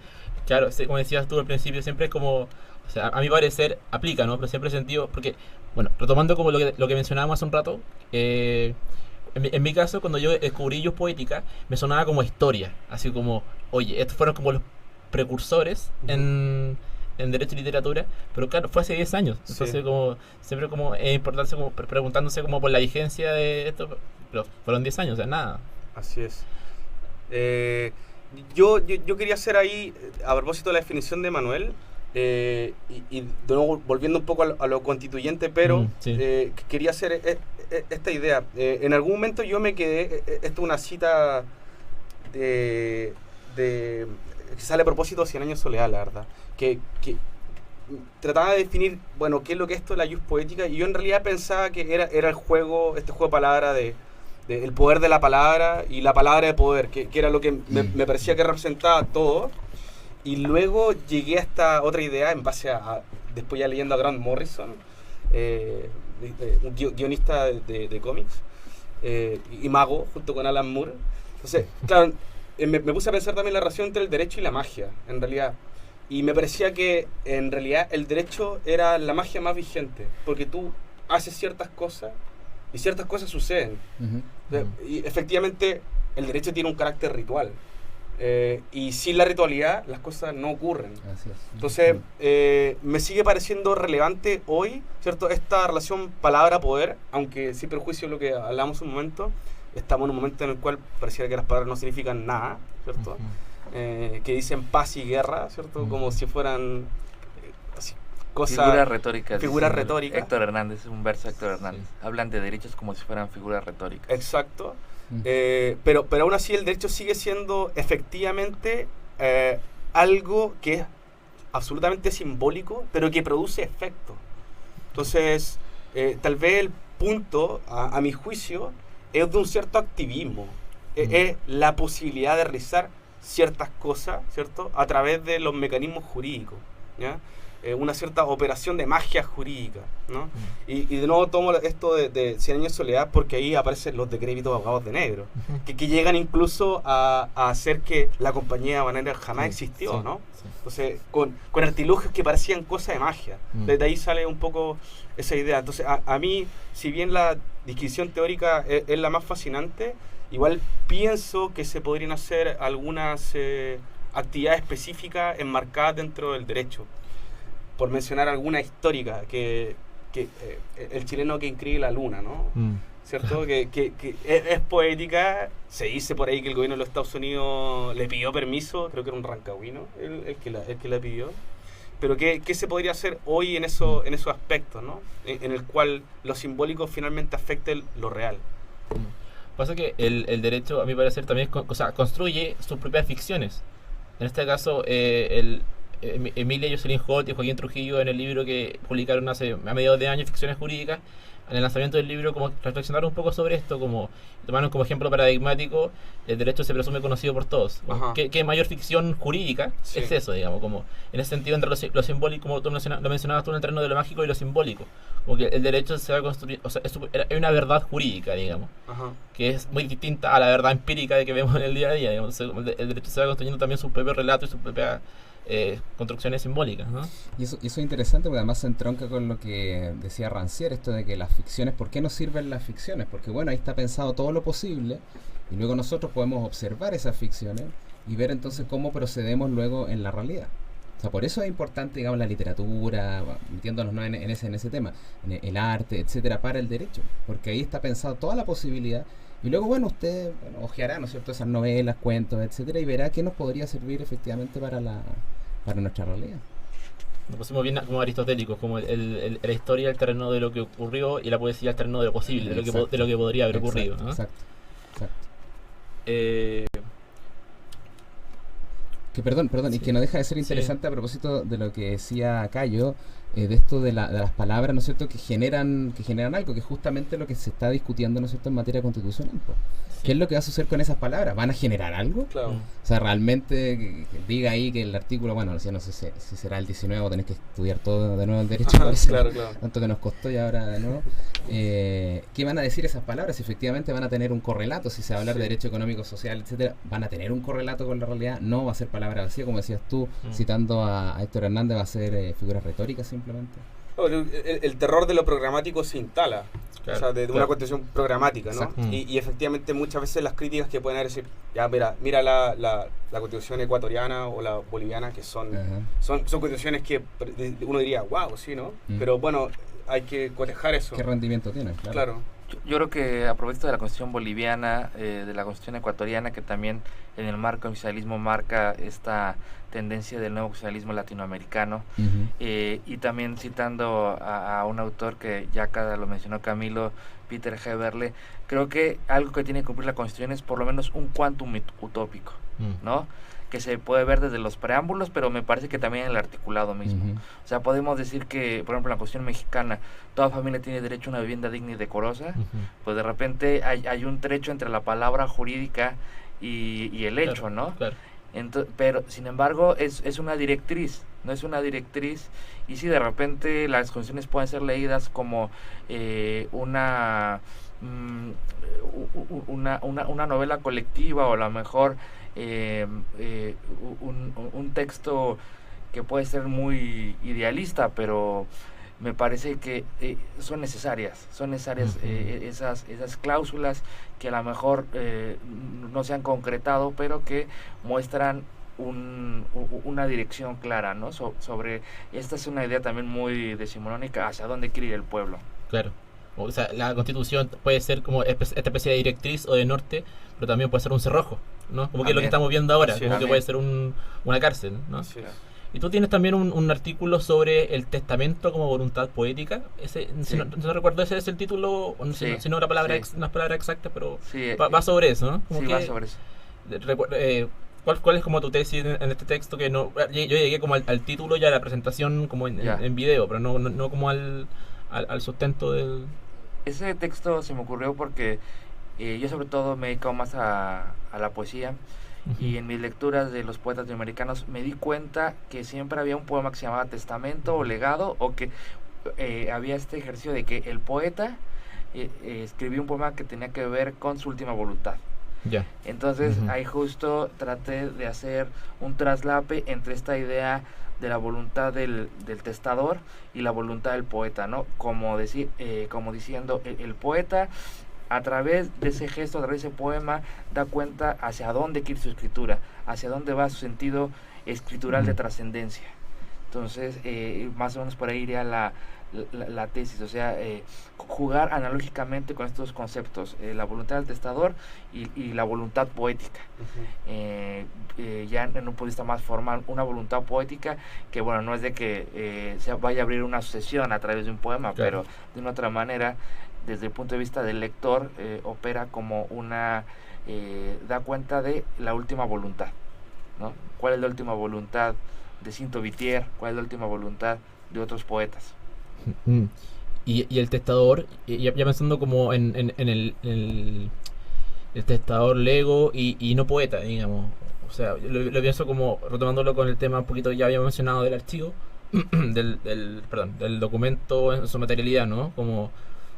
Claro, como decías tú al principio, siempre es como, o sea, a mi parecer aplica, ¿no? Pero siempre he sentido, porque, bueno, retomando como lo que mencionábamos hace un rato, en mi caso, cuando yo descubrí Ius Poética, me sonaba como historia, así como, oye, estos fueron como los precursores en Derecho y Literatura, pero claro, fue hace 10 años, entonces Sí. como, siempre como es importante como preguntándose como por la vigencia de esto, pero fueron 10 años, o sea, nada. Así es. Yo quería hacer ahí, a propósito de la definición de Manuel, y de nuevo volviendo un poco a lo constituyente, pero Sí. quería hacer esta idea. En algún momento yo me quedé, esto es una cita que sale a propósito de 100 años de soledad, la verdad, que trataba de definir, bueno, qué es lo que es esto de la Ius Poética, y yo en realidad pensaba que era el juego, este juego de palabras de el poder de la palabra y la palabra de poder, que era lo que me parecía que representaba todo. Y luego llegué a esta otra idea en base después ya leyendo a Grant Morrison, un guionista de cómics, y mago, junto con Alan Moore. Entonces, claro, me puse a pensar también la relación entre el derecho y la magia, en realidad. Y me parecía que, en realidad, el derecho era la magia más vigente, porque tú haces ciertas cosas y ciertas cosas suceden. Ujú. O sea, y efectivamente el derecho tiene un carácter ritual, y sin la ritualidad las cosas no ocurren. Así es. Entonces me sigue pareciendo relevante hoy, ¿cierto? Esta relación palabra-poder, aunque sin perjuicio de lo que hablamos un momento, estamos en un momento en el cual pareciera que las palabras no significan nada, ¿cierto? Que dicen paz y guerra, ¿cierto? Como si fueran así, cosas... Figuras retóricas. retóricas. Héctor Hernández, un verso de Héctor Hernández. Hablan de derechos como si fueran figuras retóricas. Exacto. Pero aún así el derecho sigue siendo efectivamente algo que es absolutamente simbólico, pero que produce efecto. Entonces, tal vez el punto, a mi juicio, es de un cierto activismo. Es la posibilidad de realizar ciertas cosas, ¿cierto? A través de los mecanismos jurídicos, ¿ya? Una cierta operación de magia jurídica, ¿no? Y de nuevo tomo esto de 100 años de soledad porque ahí aparecen los decrépitos de abogados de negro, que llegan incluso a hacer que la compañía bananera jamás existió, ¿no? Sí. Entonces, con artilugios que parecían cosas de magia. Desde ahí sale un poco esa idea. Entonces, a mí, si bien la disquisición teórica es la más fascinante, igual pienso que se podrían hacer algunas actividades específicas enmarcadas dentro del derecho. Por mencionar alguna histórica, que el chileno que inscribe la luna, ¿no? ¿Cierto? que es poética. Se dice por ahí que el gobierno de los Estados Unidos le pidió permiso, creo que era un rancagüino el que la pidió. Pero ¿qué se podría hacer hoy en esos aspectos, ¿no? En el cual lo simbólico finalmente afecte lo real. Pasa que el derecho, a mi parecer, también construye sus propias ficciones. En este caso, Emilia Jocelyn Holt y Joaquín Trujillo en el libro que publicaron hace a mediados de año, Ficciones Jurídicas, en el lanzamiento del libro, como reflexionaron un poco sobre esto, como tomaron como ejemplo paradigmático: el derecho se presume conocido por todos. Ajá. ¿Qué mayor ficción jurídica Sí. es eso, digamos? Como en ese sentido, entre lo simbólico, como tú lo mencionabas tú, en el terreno de lo mágico y lo simbólico. Como que el derecho se va a construir, o sea, es una verdad jurídica, digamos, Ajá. que es muy distinta a la verdad empírica de que vemos en el día a día, digamos. El derecho se va construyendo también su propio relato y sus propias construcciones simbólicas, ¿no? Y eso es interesante porque además se entronca con lo que decía Rancière, esto de que las ficciones, ¿por qué nos sirven las ficciones? Porque bueno, ahí está pensado todo lo posible y luego nosotros podemos observar esas ficciones y ver entonces cómo procedemos luego en la realidad. O sea, por eso es importante, digamos, la literatura, metiéndonos, ¿no?, en ese tema, el arte, etcétera, para el derecho, porque ahí está pensado toda la posibilidad. Y luego, bueno, usted hojeará, ¿no es cierto?, esas novelas, cuentos, etcétera, y verá qué nos podría servir efectivamente para nuestra realidad. Nos pusimos bien como aristotélicos, como la historia el terreno de lo que ocurrió y la poesía el terreno de lo posible, de lo que podría haber ocurrido, ¿no? Exacto. Eh, Que perdón, Sí. y que no deja de ser interesante Sí. a propósito de lo que decía Cayo, de esto de las palabras, ¿no es cierto?, que generan algo, que es justamente lo que se está discutiendo, ¿no es cierto?, en materia constitucional, pues. ¿Qué es lo que va a suceder con esas palabras? ¿Van a generar algo? Claro. O sea, realmente que diga ahí que el artículo, bueno, no sé si será el 19 o tenés que estudiar todo de nuevo el derecho, Ajá, parece, claro. tanto que nos costó y ahora de nuevo. ¿Qué van a decir esas palabras? Si efectivamente van a tener un correlato, si se va a hablar Sí. de derecho económico, social, etcétera, van a tener un correlato con la realidad, no va a ser palabra vacía, como decías tú, citando a Héctor Hernández, va a ser figuras retóricas simplemente. El terror de lo programático se instala, Claro, o sea, de claro. una constitución programática, ¿no? Exacto. Y efectivamente muchas veces las críticas que pueden haber decir, ya mira la constitución ecuatoriana o la boliviana, que son Ajá. constituciones que uno diría, wow, sí, ¿no? Mm. Pero bueno, hay que cotejar eso. ¿Qué rendimiento tiene? Claro. Yo creo que a propósito de la Constitución boliviana, de la Constitución ecuatoriana, que también en el marco del socialismo marca esta tendencia del nuevo socialismo latinoamericano, Ujú. y también citando a un autor que ya acá lo mencionó Camilo, Peter Heberle, creo que algo que tiene que cumplir la Constitución es por lo menos un quantum utópico, ¿no? Que se puede ver desde los preámbulos, pero me parece que también en el articulado mismo. Ujú. O sea, podemos decir que, por ejemplo, en la Constitución mexicana, toda familia tiene derecho a una vivienda digna y decorosa, pues de repente hay un trecho entre la palabra jurídica y el hecho, Claro, ¿no? claro. Pero, sin embargo, es una directriz, no es una directriz, y si de repente las constituciones pueden ser leídas como una novela colectiva, o a lo mejor un texto que puede ser muy idealista, pero me parece que son necesarias esas cláusulas que a lo mejor no se han concretado, pero que muestran una dirección clara, ¿no? Sobre esta es una idea también muy decimonónica hacia dónde quiere ir el pueblo. Claro. O sea, la Constitución puede ser como esta especie de directriz o de norte, pero también puede ser un cerrojo, ¿no? Como que es lo que También. estamos viendo ahora, Sí, como que también. puede ser una cárcel, ¿no? Sí. Y tú tienes también un artículo sobre el testamento como voluntad poética. Ese, Sí. si no recuerdo, ese es el título, o no sé, Sí, si no la palabra sí. unas palabras exactas, pero Sí, va sobre eso, ¿no? Como sí, que, va sobre eso. ¿cuál es como tu tesis en este texto? Que no, yo llegué como al título y a la presentación como Ya. en video, pero no como al sustento del... Ese texto se me ocurrió porque yo sobre todo me he dedicado más a la poesía, y en mis lecturas de los poetas latinoamericanos me di cuenta que siempre había un poema que se llamaba testamento o legado, o que había este ejercicio de que el poeta escribía un poema que tenía que ver con su última voluntad. Ya. Entonces Ujú. ahí justo traté de hacer un traslape entre esta idea de la voluntad del testador y la voluntad del poeta, ¿no? Como diciendo, el poeta, a través de ese gesto, a través de ese poema, da cuenta hacia dónde quiere su escritura, hacia dónde va su sentido escritural de trascendencia. Entonces, más o menos por ahí iría la tesis, o sea, jugar analógicamente con estos conceptos, la voluntad del testador y la voluntad poética. Ya en un punto de vista más formal, una voluntad poética que, bueno, no es de que se vaya a abrir una sucesión a través de un poema, Claro. pero de una otra manera, desde el punto de vista del lector, opera como da cuenta de la última voluntad, ¿no? ¿Cuál es la última voluntad de Cinto Vitier, cuál es la última voluntad de otros poetas. Y el testador, ya pensando como en el testador lego y no poeta, digamos. O sea, lo pienso como retomándolo con el tema un poquito ya habíamos mencionado del archivo, del documento en su materialidad, ¿no? Como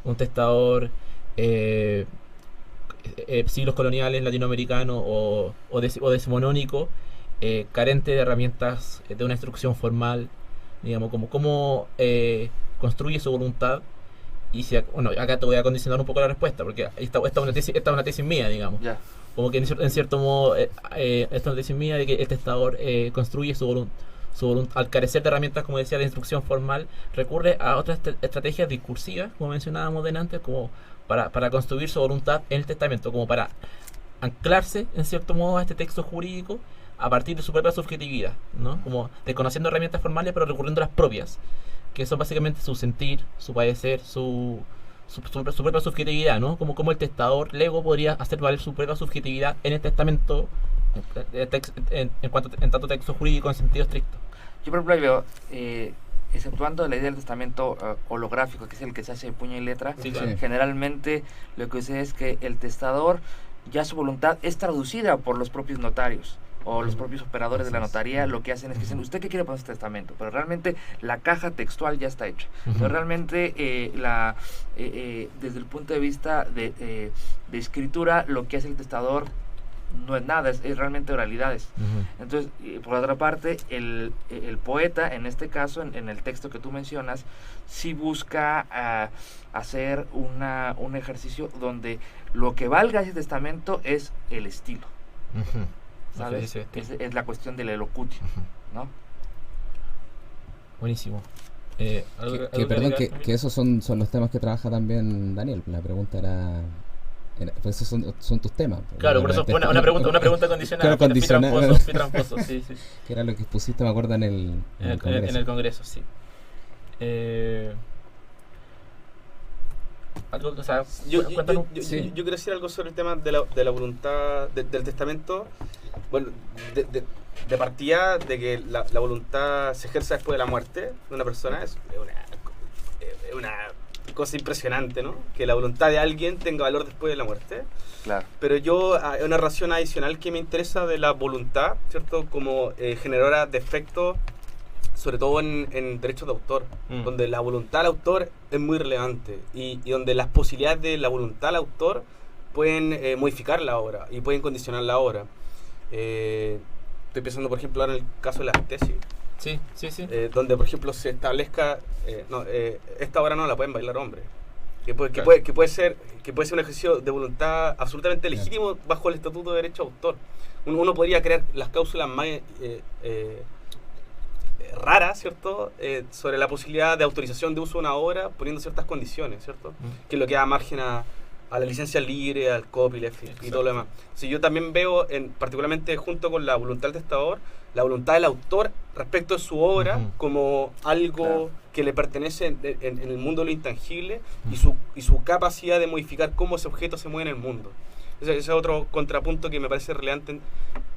un testador siglos coloniales latinoamericanos o decimonónico, carente de herramientas de una instrucción formal, digamos, como cómo construye su voluntad. Y si, bueno, acá te voy a condicionar un poco la respuesta, porque esta es una tesis mía, digamos. Ya. Como que en cierto modo, esta es una tesis mía de que el testador construye su voluntad. Al carecer de herramientas, como decía, de instrucción formal, recurre a otras estrategias discursivas, como mencionábamos delante, como para construir su voluntad en el testamento, como para anclarse, en cierto modo, a este texto jurídico a partir de su propia subjetividad, ¿no? Como desconociendo herramientas formales, pero recurriendo a las propias, que son básicamente su sentir, su padecer, su propia subjetividad, ¿no? Como el testador lego podría hacer valer su propia subjetividad en el testamento en tanto texto jurídico en sentido estricto. Yo, por ejemplo, ahí veo, exceptuando la idea del testamento holográfico, que es el que se hace de puño y letra, Sí, claro. generalmente lo que sucede es que el testador, ya su voluntad es traducida por los propios notarios o los propios operadores de la notaría. Lo que hacen es que dicen, ¿usted qué quiere poner en este testamento? Pero realmente la caja textual ya está hecha. Pero realmente desde el punto de vista de escritura, lo que hace el testador no es nada, es realmente oralidades. Entonces, por otra parte, el poeta, en este caso, en el texto que tú mencionas, sí busca hacer un ejercicio donde lo que valga ese testamento es el estilo. ¿Sabes? Es la cuestión del elocutio, ¿no? Buenísimo. Perdón, que esos son los temas que trabaja también Daniel. La pregunta era pues esos son tus temas. Claro, por eso fue una pregunta condicionada. Claro, condicionada. Fui tramposo, sí. Que era lo que pusiste, me acuerdo, en el Congreso. En el Congreso, sí. Algo, o sea, yo quiero decir algo sobre el tema de la voluntad del testamento. Bueno, de partida de que la voluntad se ejerza después de la muerte de una persona es una cosa impresionante, ¿no? Que la voluntad de alguien tenga valor después de la muerte. Claro. Pero hay una razón adicional que me interesa de la voluntad, ¿cierto? Como generadora de efectos, sobre todo en derechos de autor, donde la voluntad del autor es muy relevante y donde las posibilidades de la voluntad del autor pueden modificar la obra y pueden condicionar la obra. Estoy pensando, por ejemplo, ahora en el caso de las tesis. Sí. Donde, por ejemplo, se establezca, esta obra no la pueden bailar hombres. Que puede ser un ejercicio de voluntad absolutamente legítimo bajo el Estatuto de Derecho de Autor. Uno podría crear las cláusulas más raras, ¿cierto? Sobre la posibilidad de autorización de uso de una obra poniendo ciertas condiciones, ¿cierto? Que es lo que da margen a la licencia libre, al copyleft y todo lo demás. Si yo también veo, particularmente junto con la voluntad del testador, la voluntad del autor respecto de su obra como algo que le pertenece en el mundo de lo intangible y su capacidad de modificar cómo ese objeto se mueve en el mundo. Ese es otro contrapunto que me parece relevante,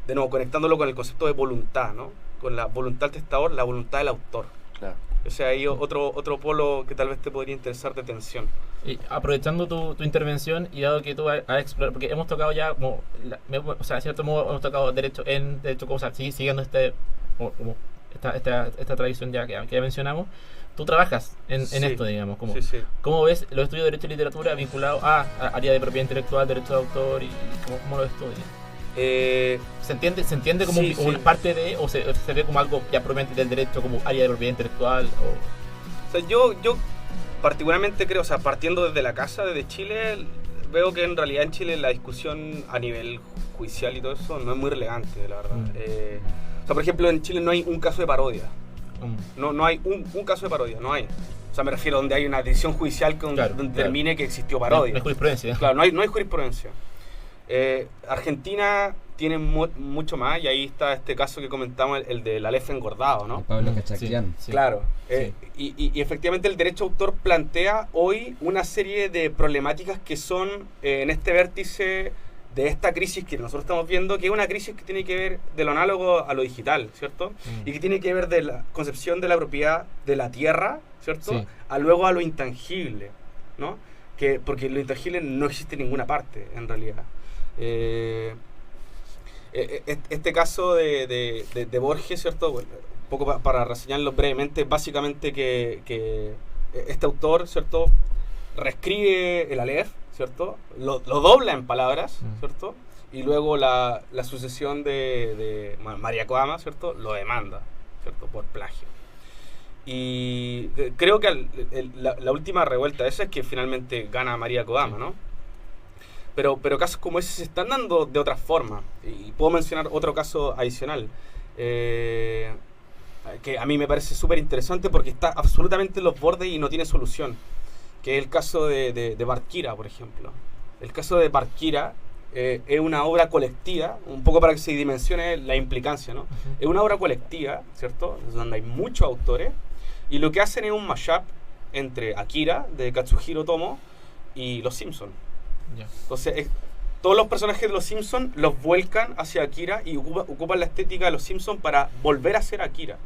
de nuevo, conectándolo con el concepto de voluntad, ¿no? Con la voluntad del testador, la voluntad del autor. Claro. O sea, hay otro polo que tal vez te podría interesar de atención. Y aprovechando tu intervención y dado que tú has explorado, porque hemos tocado ya, como o sea, de cierto modo hemos tocado derecho, o sea, siguiendo esta tradición ya que mencionamos, tú trabajas en esto, digamos, como, ¿cómo ves los estudios de Derecho y Literatura vinculados a área de propiedad intelectual, derecho de autor y cómo lo ves tú? ¿Se entiende como una parte de, o se ve como algo ya propiamente del derecho, como área de propiedad intelectual? O sea, yo particularmente creo, o sea, partiendo desde la casa, desde Chile, veo que en realidad en Chile la discusión a nivel judicial y todo eso no es muy relevante, la verdad. O sea, por ejemplo, en Chile no hay un caso de parodia. No hay un caso de parodia, no hay. O sea, me refiero a donde hay una decisión judicial donde determine que existió parodia. No hay jurisprudencia. Claro, no hay jurisprudencia. Argentina tiene mucho más, y ahí está este caso que comentamos, el del Aleph engordado, ¿no? Pablo Cachaquian. Sí. Claro. Y efectivamente el derecho de autor plantea hoy una serie de problemáticas que son en este vértice de esta crisis que nosotros estamos viendo, que es una crisis que tiene que ver de lo análogo a lo digital, ¿cierto? Y que tiene que ver de la concepción de la propiedad de la tierra, ¿cierto? Sí. A luego a lo intangible, ¿no? Porque lo intangible no existe en ninguna parte, en realidad. Este caso de Borges, ¿cierto? Bueno, un poco para reseñarlo brevemente, básicamente que este autor, ¿cierto? Reescribe el Aleph, ¿cierto? Lo dobla en palabras, ¿cierto? Y luego la sucesión de María Coama, ¿cierto? Lo demanda, ¿cierto? Por plagio. Y creo que la última revuelta de esa es que finalmente gana María Coama, ¿no? Pero casos como ese se están dando de otra forma. Y puedo mencionar otro caso adicional, que a mí me parece súper interesante porque está absolutamente en los bordes y no tiene solución, que es el caso de Barquira, por ejemplo. El caso de Barquira es una obra colectiva, un poco para que se dimensione la implicancia, ¿no? Es una obra colectiva, ¿cierto? Donde hay muchos autores, y lo que hacen es un mashup entre Akira, de Katsuhiro Otomo, y Los Simpsons. Ya. Entonces, todos los personajes de Los Simpsons los vuelcan hacia Akira y ocupan la estética de Los Simpsons para volver a ser Akira.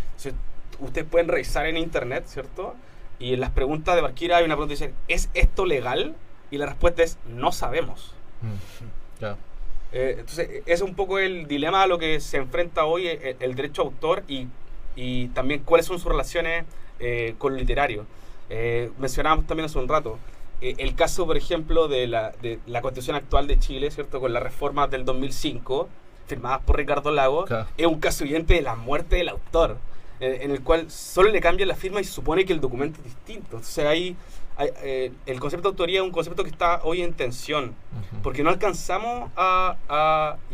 Entonces, ustedes pueden revisar en internet, ¿cierto? Y en las preguntas de Barquira hay una pregunta que dice, ¿es esto legal? Y la respuesta es, no sabemos. Claro. Entonces, ese es un poco el dilema a lo que se enfrenta hoy el derecho a autor y también cuáles son sus relaciones con lo literario. Mencionábamos también hace un rato el caso, por ejemplo, de la Constitución actual de Chile, ¿cierto? Con las reformas del 2005, firmadas por Ricardo Lagos, Claro. es un caso evidente de la muerte del autor, en el cual solo le cambian la firma y se supone que el documento es distinto. Entonces ahí el concepto de autoría es un concepto que está hoy en tensión, porque no alcanzamos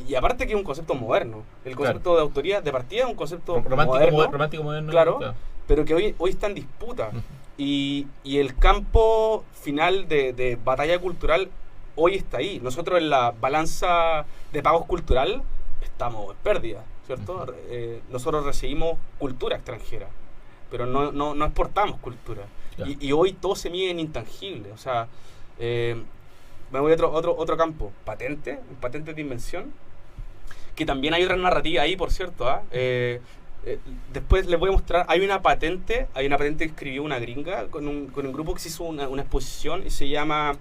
y aparte que es un concepto moderno, el concepto de autoría de partida es un concepto romántico moderno, claro, pero que hoy está en disputa. Y el campo final de batalla cultural hoy está ahí. Nosotros en la balanza de pagos cultural estamos en pérdida, ¿cierto? Nosotros recibimos cultura extranjera, pero no exportamos cultura. Claro. Y hoy todo se mide en intangible. O sea, me voy a otro campo, patente de invención, que también hay otra narrativa ahí, por cierto, después les voy a mostrar, hay una patente que escribió una gringa con un grupo que se hizo una exposición y se llama,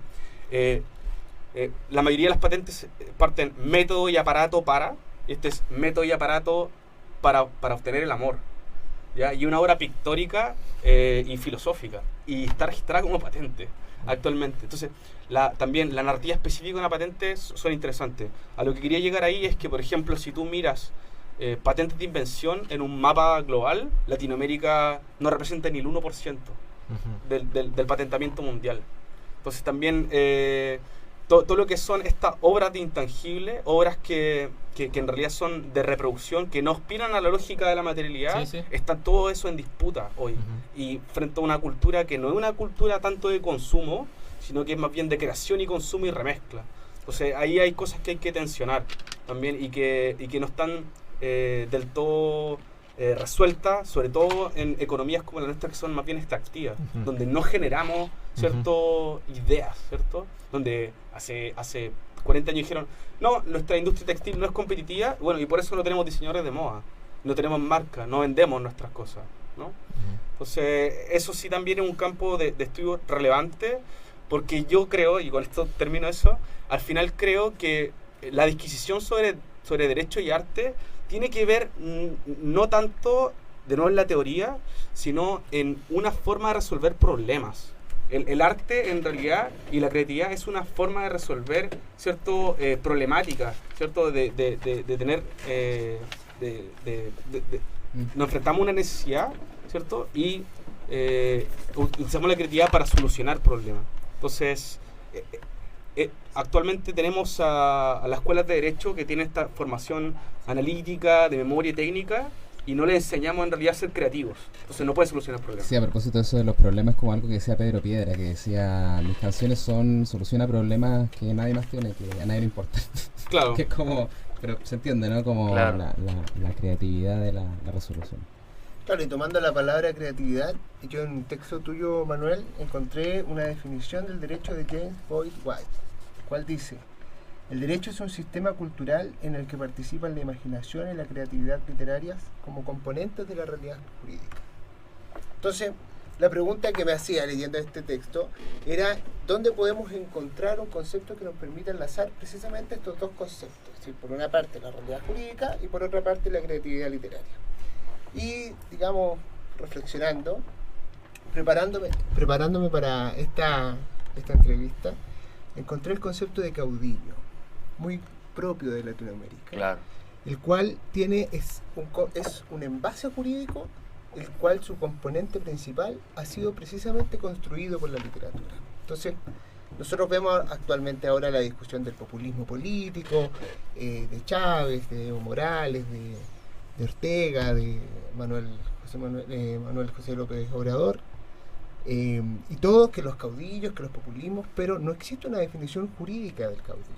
la mayoría de las patentes parten método y aparato para, este es método y aparato para obtener el amor, ¿ya? Y una obra pictórica y filosófica, y está registrada como patente actualmente. Entonces, también la narrativa específica de una patente son interesantes. A lo que quería llegar ahí es que, por ejemplo, si tú miras patentes de invención en un mapa global, Latinoamérica no representa ni el 1% del patentamiento mundial. Entonces también todo lo que son estas obras de intangible, obras que en realidad son de reproducción, que no aspiran a la lógica de la materialidad, está todo eso en disputa hoy. Y frente a una cultura que no es una cultura tanto de consumo, sino que es más bien de creación y consumo y remezcla. Entonces ahí hay cosas que hay que tensionar también y que no están del todo resuelta, sobre todo en economías como la nuestra, que son más bien extractivas, donde no generamos ideas, ¿cierto? Donde hace 40 años dijeron, no, nuestra industria textil no es competitiva, bueno, y por eso no tenemos diseñadores de moda, no tenemos marca, no vendemos nuestras cosas, ¿no? Entonces, eso sí también es un campo de estudio relevante, porque yo creo, y con esto termino eso, al final creo que la disquisición sobre derecho y arte tiene que ver no tanto, de nuevo en la teoría, sino en una forma de resolver problemas. El arte, en realidad, y la creatividad es una forma de resolver, ¿cierto? Problemáticas, ¿cierto? De tener... nos enfrentamos a una necesidad, ¿cierto? Y utilizamos la creatividad para solucionar problemas. Entonces... actualmente tenemos a las escuelas de derecho que tienen esta formación analítica, de memoria y técnica, y no les enseñamos en realidad a ser creativos. Entonces no pueden solucionar problemas. Sí, a propósito de eso de los problemas, como algo que decía Pedro Piedra, que decía, mis canciones soluciona problemas que nadie más tiene, que a nadie le importa. Claro. Que es como, pero se entiende, ¿no? Como claro. la creatividad de la resolución. Claro, y tomando la palabra creatividad, yo en un texto tuyo, Manuel, encontré una definición del derecho de James Boyd White, cual dice: El derecho es un sistema cultural en el que participan la imaginación y la creatividad literarias como componentes de la realidad jurídica. Entonces, la pregunta que me hacía leyendo este texto era ¿dónde podemos encontrar un concepto que nos permita enlazar precisamente estos dos conceptos? Es decir, por una parte la realidad jurídica y por otra parte la creatividad literaria. Y, digamos, reflexionando, preparándome para esta entrevista, encontré el concepto de caudillo, muy propio de Latinoamérica, Claro. el cual es un envase jurídico, el cual su componente principal ha sido precisamente construido por la literatura. Entonces, nosotros vemos actualmente ahora la discusión del populismo político, de Chávez, de Evo Morales, de Ortega, de Manuel José López Obrador, y todos que los caudillos, que los populismos, pero no existe una definición jurídica del caudillo,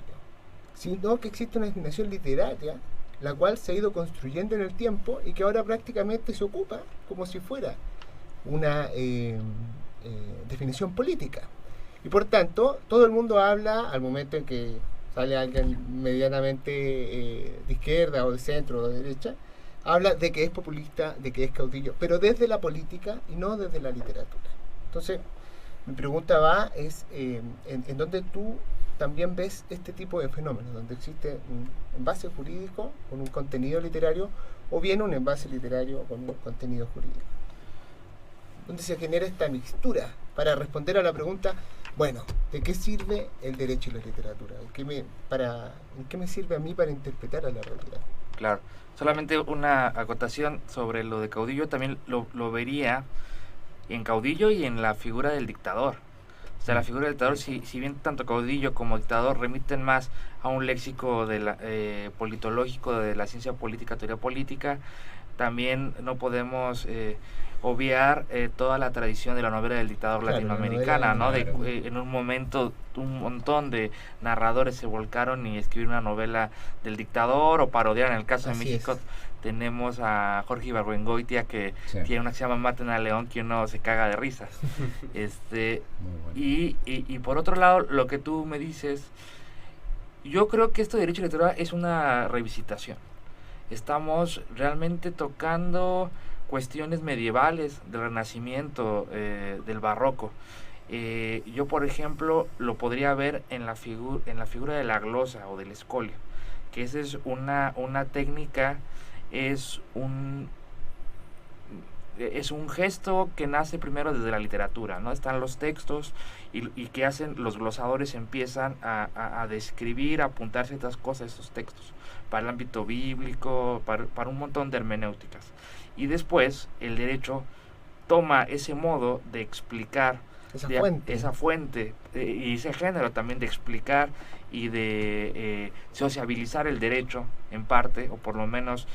sino que existe una definición literaria, la cual se ha ido construyendo en el tiempo y que ahora prácticamente se ocupa como si fuera una definición política. Y por tanto, todo el mundo habla al momento en que sale alguien medianamente de izquierda o de centro o de derecha, habla de que es populista, de que es caudillo, pero desde la política y no desde la literatura. Entonces, mi pregunta es en dónde tú también ves este tipo de fenómenos, donde existe un envase jurídico con un contenido literario o bien un envase literario con un contenido jurídico. Donde se genera esta mixtura para responder a la pregunta, bueno, ¿de qué sirve el derecho y la literatura? ¿En qué me sirve a mí para interpretar a la realidad? Claro. Solamente una acotación sobre lo de caudillo, también lo vería en caudillo y en la figura del dictador. O sea, la figura del dictador, si bien tanto caudillo como dictador remiten más a un léxico politológico de la ciencia política, teoría política, también no podemos obviar toda la tradición de la novela del dictador latinoamericana, ¿no? En un momento un montón de narradores se volcaron y escribieron una novela del dictador o parodiaron. En el caso de México tenemos a Jorge Ibargüengoitia que tiene una que se llama Maten a León, que uno se caga de risa. Y por otro lado, lo que tú me dices, yo creo que esto de derecho literario es una revisitación. Estamos realmente tocando cuestiones medievales del Renacimiento, del Barroco. Yo, por ejemplo, lo podría ver en la figura de la glosa o del escolio, que esa es una técnica, es un gesto que nace primero desde la literatura, ¿no? Están los textos y que hacen los glosadores, empiezan a describir, a apuntar ciertas cosas estos textos para el ámbito bíblico, para un montón de hermenéuticas. Y después el derecho toma ese modo de explicar esa fuente y ese género también de explicar y de sociabilizar el derecho en parte, o por lo menos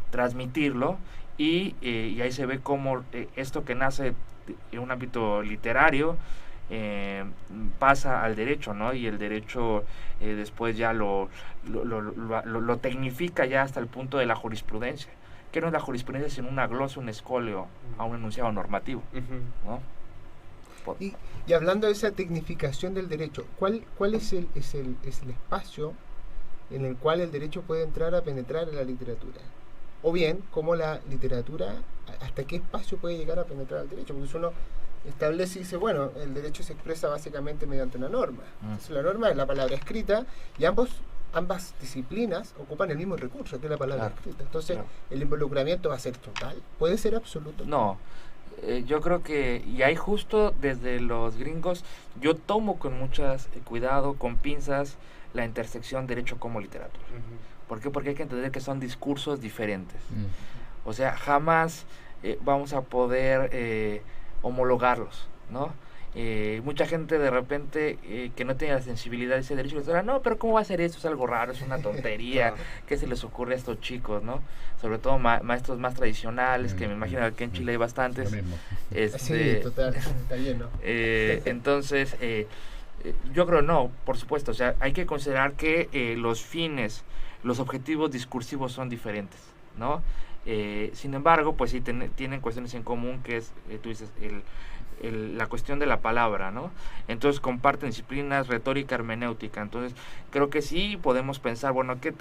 transmitirlo, y ahí se ve cómo esto que nace en un ámbito literario pasa al derecho, ¿no? Y el derecho después ya lo tecnifica ya hasta el punto de la jurisprudencia, que no es la jurisprudencia sino una glosa, un escolio a un enunciado normativo, ¿no? Y hablando de esa tecnificación del derecho, ¿cuál es el espacio en el cual el derecho puede entrar a penetrar en la literatura? O bien, cómo la literatura, hasta qué espacio puede llegar a penetrar al derecho, porque uno establece y dice, bueno, el derecho se expresa básicamente mediante una norma. Entonces, la norma es la palabra escrita y ambas disciplinas ocupan el mismo recurso, que es la palabra escrita. Entonces, el involucramiento va a ser total, puede ser absoluto. No, yo creo que, y ahí justo desde los gringos, yo tomo con muchas cuidado, con pinzas, la intersección derecho como literatura. ¿Por qué? Porque hay que entender que son discursos diferentes. O sea, jamás vamos a poder homologarlos, ¿no? Mucha gente de repente que no tiene la sensibilidad de ese derecho literario, no, pero ¿cómo va a ser eso? Es algo raro, es una tontería. ¿Qué se les ocurre a estos chicos, no? Sobre todo maestros más tradicionales, que me imagino que aquí en Chile hay bastantes. Sí, total, está lleno. Entonces, yo creo no, por supuesto, o sea, hay que considerar que los fines, los objetivos discursivos son diferentes, ¿no? Sin embargo, pues sí tienen cuestiones en común, que es, tú dices, la cuestión de la palabra, ¿no? Entonces comparten disciplinas, retórica, hermenéutica. Entonces creo que sí podemos pensar, bueno, ¿qué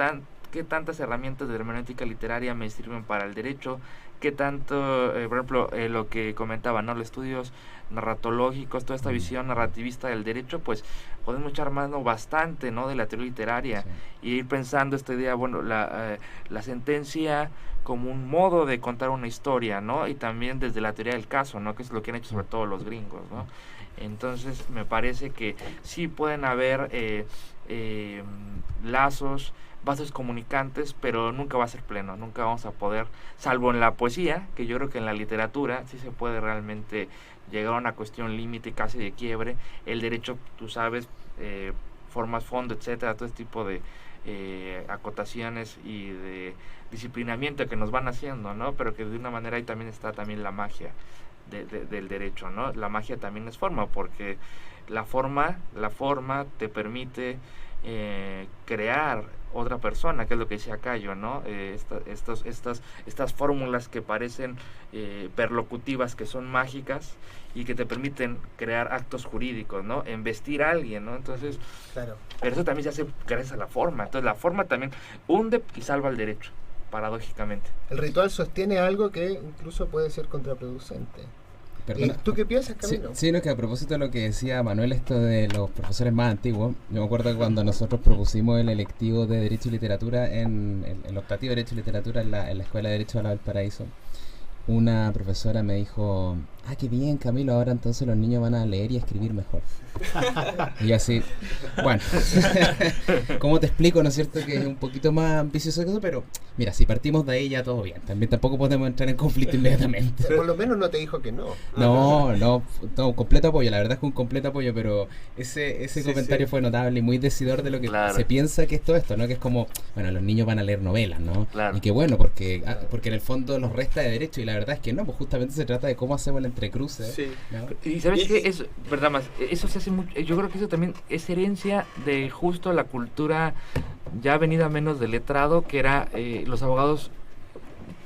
tantas herramientas de hermenéutica literaria me sirven para el derecho? ¿Qué tanto, por ejemplo, lo que comentaba, ¿no? Los estudios narratológicos, toda esta visión narrativista del derecho, pues podemos echar mano bastante, ¿no? De la teoría literaria, y ir pensando esta idea, bueno, la sentencia como un modo de contar una historia, ¿no? Y también desde la teoría del caso, ¿no? Que es lo que han hecho sobre todo los gringos, ¿no? Entonces me parece que sí pueden haber lazos, vasos comunicantes, pero nunca va a ser pleno, nunca vamos a poder, salvo en la poesía, que yo creo que en la literatura sí se puede realmente llegar a una cuestión límite, casi de quiebre. El derecho, tú sabes, formas, fondo, etcétera, todo este tipo de acotaciones y de disciplinamiento que nos van haciendo, ¿no? Pero que de una manera ahí también está también la magia del derecho, ¿no? La magia también es forma, porque la forma te permite crear otra persona, que es lo que decía Cayo, ¿no? Estas fórmulas que parecen perlocutivas, que son mágicas y que te permiten crear actos jurídicos, ¿no? Embestir a alguien, ¿no? Entonces, Claro. pero eso también se hace gracias a la forma. Entonces la forma también hunde y salva el derecho, paradójicamente. El ritual sostiene algo que incluso puede ser contraproducente. Perdona. ¿Tú qué piensas, Sí, Camilo? sí, no, que a propósito de lo que decía Manuel, esto de los profesores más antiguos, yo me acuerdo que cuando nosotros propusimos el electivo de Derecho y Literatura, en el optativo de Derecho y Literatura en la Escuela de Derecho de la Valparaíso, una profesora me dijo, qué bien, Camilo, ahora entonces los niños van a leer y escribir mejor. Y yo así, bueno, ¿cómo te explico, no es cierto, que es un poquito más ambicioso que eso? Pero mira, si partimos de ahí ya todo bien, también tampoco podemos entrar en conflicto inmediatamente. Por lo menos no te dijo que no. No, un completo apoyo, la verdad es que un completo apoyo, pero ese Sí, comentario sí. fue notable y muy decidor de lo que Claro. se piensa que es todo esto, ¿no? Que es como, bueno, los niños van a leer novelas, ¿no? Claro. Y qué bueno, porque en el fondo los resta de derecho, y la verdad es que no, pues justamente se trata de cómo hacemos el entrecruce, Sí. ¿no? Y sabes Y- que eso, verdad más, eso se hace mucho, yo creo que eso también es herencia de justo la cultura ya venida menos de letrado, que era los abogados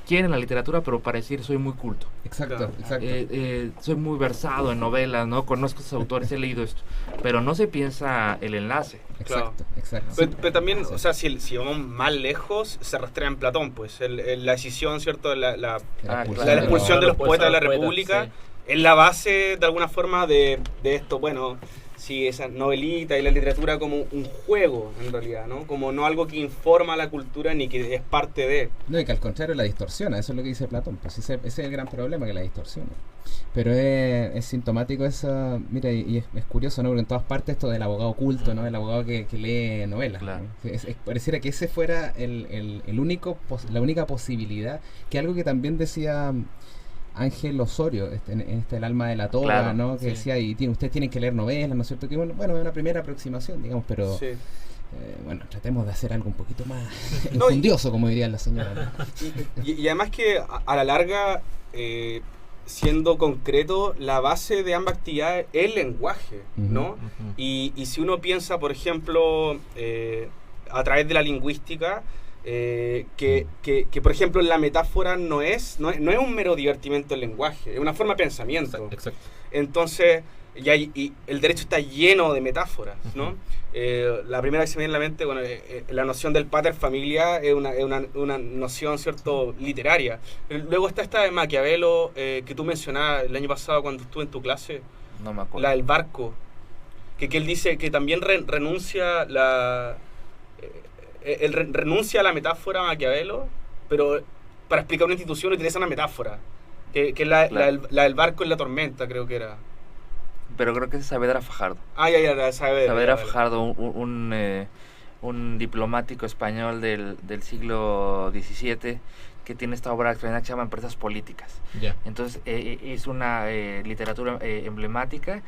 quieren la literatura, pero para decir soy muy culto, Exacto, Claro. exacto. soy muy versado en novelas, no conozco a estos autores, he leído esto, pero no se piensa el enlace. Exacto, exacto. Pero también, Sí. o sea, si vamos más lejos, se rastrea en Platón, pues, la decisión, ¿cierto? La La claro. la expulsión de los Los poetas de la poetas, República sí. es la base, de alguna forma, de esto. Bueno, sí, esa novelita y la literatura como un juego, en realidad, ¿no? Como no algo que informa a la cultura ni que es parte de. No, y que al contrario la distorsiona, eso es lo que dice Platón, pues ese es el gran problema, que la distorsiona. Pero es sintomático esa, mira, y es curioso, ¿no? Porque en todas partes esto del abogado oculto, ¿no? El abogado que lee novelas, Claro. ¿no? Pareciera que ese fuera el único, la única posibilidad, que algo que también decía Ángel Osorio, el alma de la toga, Claro, ¿no? Que sí. decía, ustedes tienen que leer novelas, ¿no es cierto? Que bueno, es una primera aproximación, digamos, pero Sí. bueno, tratemos de hacer algo un poquito más No, y- infundioso, como diría la señora, ¿no? Y además que a la larga, siendo concreto, la base de ambas actividades es el lenguaje, ¿no? Ujú. Y si uno piensa, por ejemplo, a través de la lingüística, que por ejemplo en la metáfora no es un mero divertimento el lenguaje, es una forma de pensamiento. Exacto. Entonces, y el derecho está lleno de metáforas, ¿no? La primera que se me viene a la mente, bueno, la noción del pater familia es una noción, ¿cierto?, literaria. Luego está esta de Maquiavelo, que tú mencionabas el año pasado cuando estuve en tu clase, No me acuerdo. la del barco, que él dice que también renuncia él renuncia a la metáfora Maquiavelo, pero para explicar una institución utiliza una metáfora, que es Claro. la del barco en la tormenta, creo que era. Pero creo que es Saavedra Fajardo. Ya, Saavedra Fajardo, un diplomático español del siglo XVII, que tiene esta obra extraordinaria que se llama Empresas Políticas. Ya. Entonces es una literatura emblemática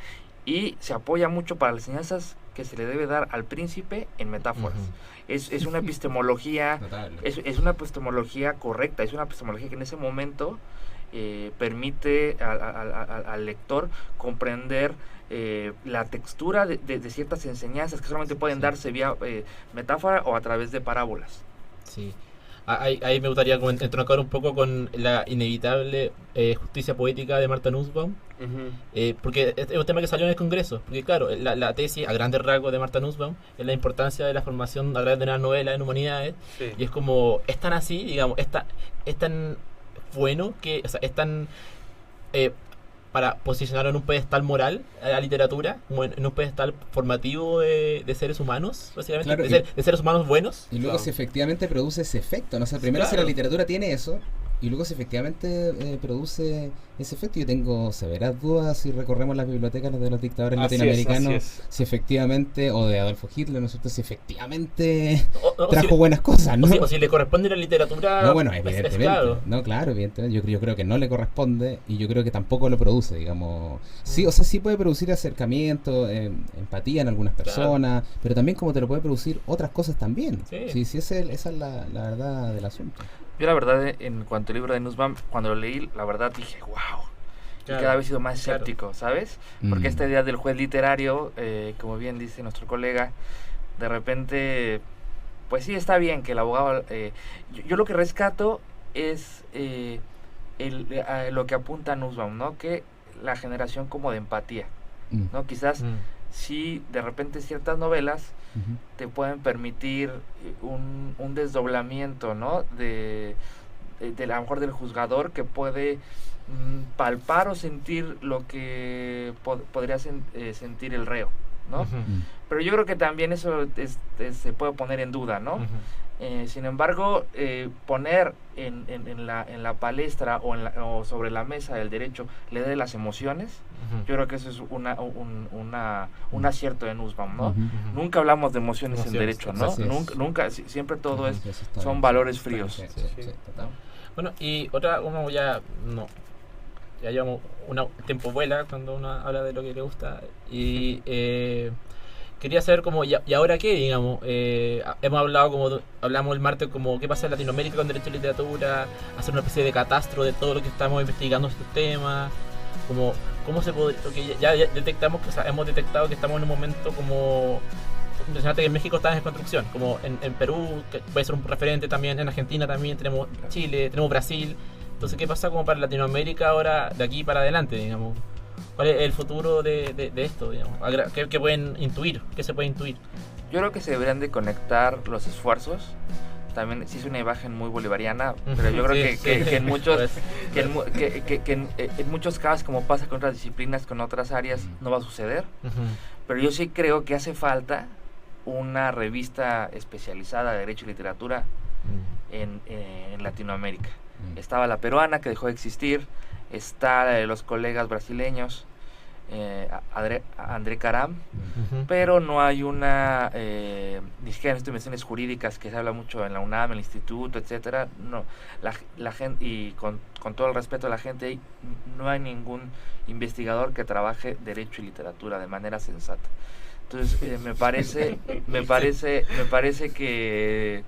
y se apoya mucho para las enseñanzas que se le debe dar al príncipe en metáforas. Ujú. Es una epistemología, Notable. es una epistemología correcta, es una epistemología que en ese momento permite al lector comprender la textura de ciertas enseñanzas que solamente pueden Sí. darse vía metáfora o a través de parábolas. Sí. Ahí me gustaría como entroncar un poco con la inevitable justicia poética de Martha Nussbaum, porque es un tema que salió en el Congreso, porque claro, la tesis a grandes rasgos de Martha Nussbaum es la importancia de la formación a través de una novela en humanidades, y es como, es tan así, digamos, es tan bueno que, o sea, es tan... para posicionar en un pedestal moral a la literatura, como en un pedestal formativo de seres humanos, básicamente, Claro, de seres humanos buenos. Y luego si efectivamente produce ese efecto, ¿no? O sea, primero si la literatura tiene eso, y luego si efectivamente produce ese efecto. Yo tengo severas dudas si recorremos las bibliotecas de los dictadores latinoamericanos, si efectivamente, o de Adolfo Hitler, ¿no es cierto? Si efectivamente trajo buenas cosas, ¿no? O si le corresponde a la literatura. No, bueno, evidentemente. Claro. No, claro, evidentemente. Yo creo que no le corresponde, y yo creo que tampoco lo produce, digamos. Sí, o sea, sí puede producir acercamiento, empatía en algunas personas, claro, pero también como te lo puede producir otras cosas también. Sí, esa es la verdad del asunto. Yo la verdad, en cuanto al libro de Nussbaum, cuando lo leí, la verdad dije, wow. Claro, y cada vez he sido más escéptico, ¿sabes? Porque esta idea del juez literario, como bien dice nuestro colega, de repente, pues sí, está bien que el abogado... yo lo que rescato es lo que apunta Nussbaum, ¿no? Que la generación como de empatía, ¿no? Quizás sí, de repente ciertas novelas te pueden permitir un desdoblamiento, ¿no? De a lo mejor del juzgador, que puede palpar o sentir lo que podría sentir el reo, ¿no? Pero yo creo que también eso se puede poner en duda, ¿no? Sin embargo, poner en la palestra o sobre la mesa del derecho la idea de las emociones, yo creo que eso es un acierto de Nussbaum, ¿no? Nunca hablamos de emociones en derecho, ¿no? Nunca, siempre todo son valores fríos. Bueno, y otra, uno ya llevamos un tiempo vuela cuando uno habla de lo que le gusta, y quería saber como, ¿y ahora qué? Digamos, hemos hablado hablamos el martes como qué pasa en Latinoamérica con derecho a literatura, hacer una especie de catastro de todo lo que estamos investigando estos temas, como cómo se puede, porque ya detectamos, o sea, hemos detectado que estamos en un momento como, mencionaste que en México está en construcción, como en Perú, que puede ser un referente también, en Argentina también, tenemos Chile, tenemos Brasil, entonces ¿qué pasa como para Latinoamérica ahora, de aquí para adelante, digamos? ¿Cuál es el futuro de esto, digamos? ¿Qué pueden intuir? ¿Qué se puede intuir? Yo creo que se deberían de conectar los esfuerzos. También sí es una imagen muy bolivariana, pero yo creo que en muchos en muchos casos, como pasa con otras disciplinas, con otras áreas, no va a suceder. Pero yo sí creo que hace falta una revista especializada de Derecho y Literatura en Latinoamérica. Estaba la peruana, que dejó de existir, está la de los colegas brasileños, André Caram, pero no hay una, ni siquiera en estas invenciones jurídicas que se habla mucho en la UNAM, en el instituto, etcétera. No, la gente, y con todo el respeto a la gente, no hay ningún investigador que trabaje Derecho y Literatura de manera sensata. Entonces me parece que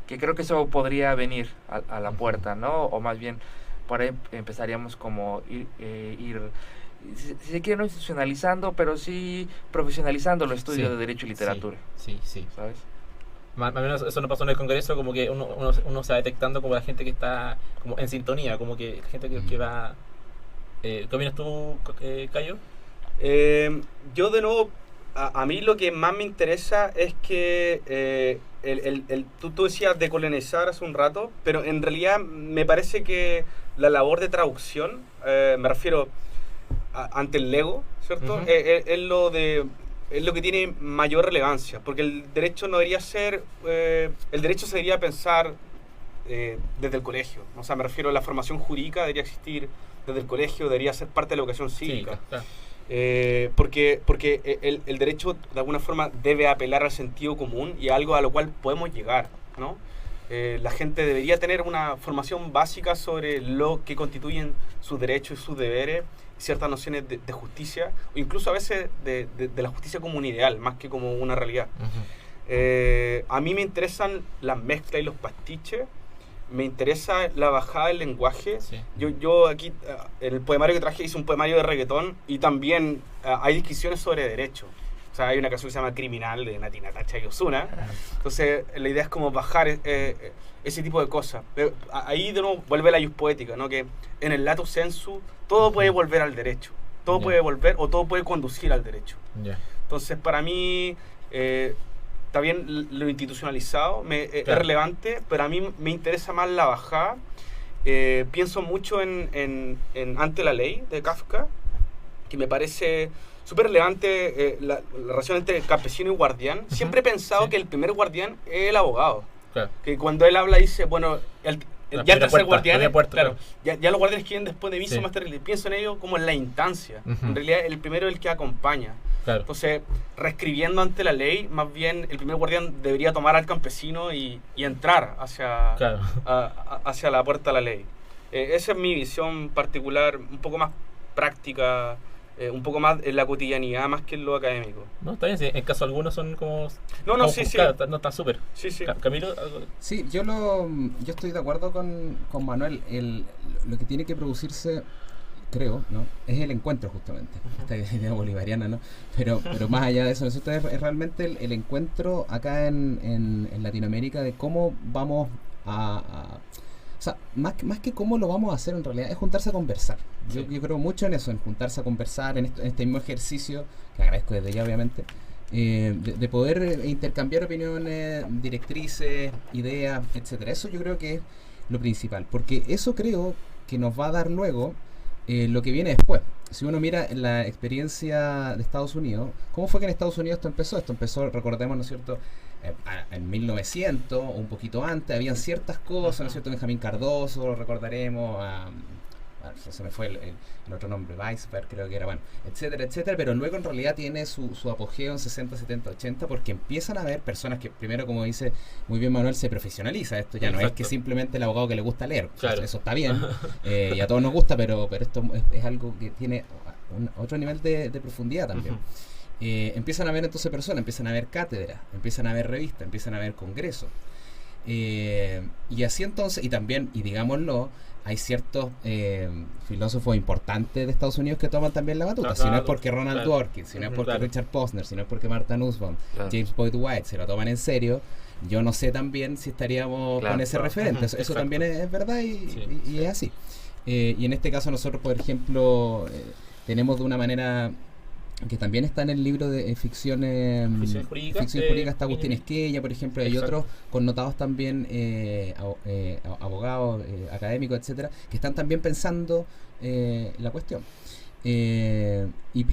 creo que eso podría venir a la puerta, ¿no? O más bien por ahí empezaríamos como ir si se quiere, no institucionalizando, pero sí profesionalizando los estudios de Derecho y Literatura. Sí. ¿Sabes? Más o menos eso no pasó en el Congreso, como que uno se va detectando como la gente que está como en sintonía, como que la gente que va... ¿Qué opinas tú, Cayo? Yo de nuevo, a mí lo que más me interesa es que tú decías decolonizar hace un rato, pero en realidad me parece que la labor de traducción, me refiero ante el lego, ¿cierto? Es lo que tiene mayor relevancia, porque el derecho no debería ser, el derecho se debería pensar desde el colegio, o sea, me refiero a la formación jurídica, debería existir desde el colegio, debería ser parte de la educación cívica. Sí, claro. Porque el derecho de alguna forma debe apelar al sentido común y a algo a lo cual podemos llegar, ¿no? La gente debería tener una formación básica sobre lo que constituyen sus derechos y sus deberes, ciertas nociones de justicia, o incluso a veces de la justicia como un ideal, más que como una realidad. A mí me interesan las mezclas y los pastiches, me interesa la bajada del lenguaje. Sí. Yo aquí, en el poemario que traje, hice un poemario de reggaetón, y también hay discusiones sobre derecho. O sea, hay una canción que se llama Criminal de Nati Natasha y Ozuna. Entonces, la idea es como bajar ese tipo de cosas. Pero ahí de nuevo vuelve la poética, ¿no? Que en el lato sensu todo puede volver al derecho. Todo puede volver o todo puede conducir al derecho. Entonces, para mí, está bien lo institucionalizado, es relevante, pero a mí me interesa más la bajada. Pienso mucho en Ante la Ley de Kafka, que me parece súper relevante la relación entre campesino y guardián. Siempre he pensado que el primer guardián es el abogado. Claro. Que cuando él habla dice, bueno, ya el tercer guardián, claro, ya los guardianes quieren después de mí son más terribles. Pienso en ello como en la instancia. En realidad el primero es el que acompaña. Claro. Entonces, reescribiendo Ante la Ley, más bien el primer guardián debería tomar al campesino y entrar hacia, hacia la puerta de la ley. Esa es mi visión particular, un poco más práctica, un poco más en la cotidianidad más que en lo académico. No, está bien, sí. En caso algunos son como... sí. No están súper. Sí. Camilo, Sí, yo estoy de acuerdo con Manuel. Lo que tiene que producirse, creo, ¿no? Es el encuentro, justamente. Esta idea bolivariana, ¿no? Pero más allá de eso, es realmente el encuentro acá en Latinoamérica de cómo vamos o sea, más que cómo lo vamos a hacer en realidad, es juntarse a conversar. Yo creo mucho en eso, en juntarse a conversar, en este mismo ejercicio, que agradezco desde ya obviamente, de poder intercambiar opiniones, directrices, ideas, etcétera. Eso yo creo que es lo principal, porque eso creo que nos va a dar luego lo que viene después. Si uno mira la experiencia de Estados Unidos, ¿cómo fue que en Estados Unidos esto empezó? Esto empezó, recordemos, ¿no es cierto?, en 1900 o un poquito antes, habían ciertas cosas, ¿no es cierto? Benjamín Cardoso, recordaremos, se me fue el otro nombre, Weisberg creo que era, bueno, etcétera, etcétera, pero luego en realidad tiene su apogeo en 60, 70, 80, porque empiezan a haber personas que primero, como dice muy bien Manuel, se profesionaliza esto, ya no es que simplemente el abogado que le gusta leer, claro. Eso está bien, y a todos nos gusta, pero esto es algo que tiene otro nivel de profundidad también. Empiezan a haber entonces personas, empiezan a haber cátedras, empiezan a haber revistas, empiezan a haber congresos. Y así entonces, y también, y digámoslo, hay ciertos filósofos importantes de Estados Unidos que toman también la batuta. Si no es porque Ronald Dworkin, si no es porque Richard Posner, si no es porque Martha Nussbaum, James Boyd White se lo toman en serio, yo no sé también si estaríamos con ese referente. Eso también es verdad y es así. Y en este caso nosotros, por ejemplo, tenemos de una manera que también está en el libro de ficción jurídica, está Agustín Esquella, por ejemplo, hay otros connotados también, abogados, académicos, etcétera, que están también pensando la cuestión. Y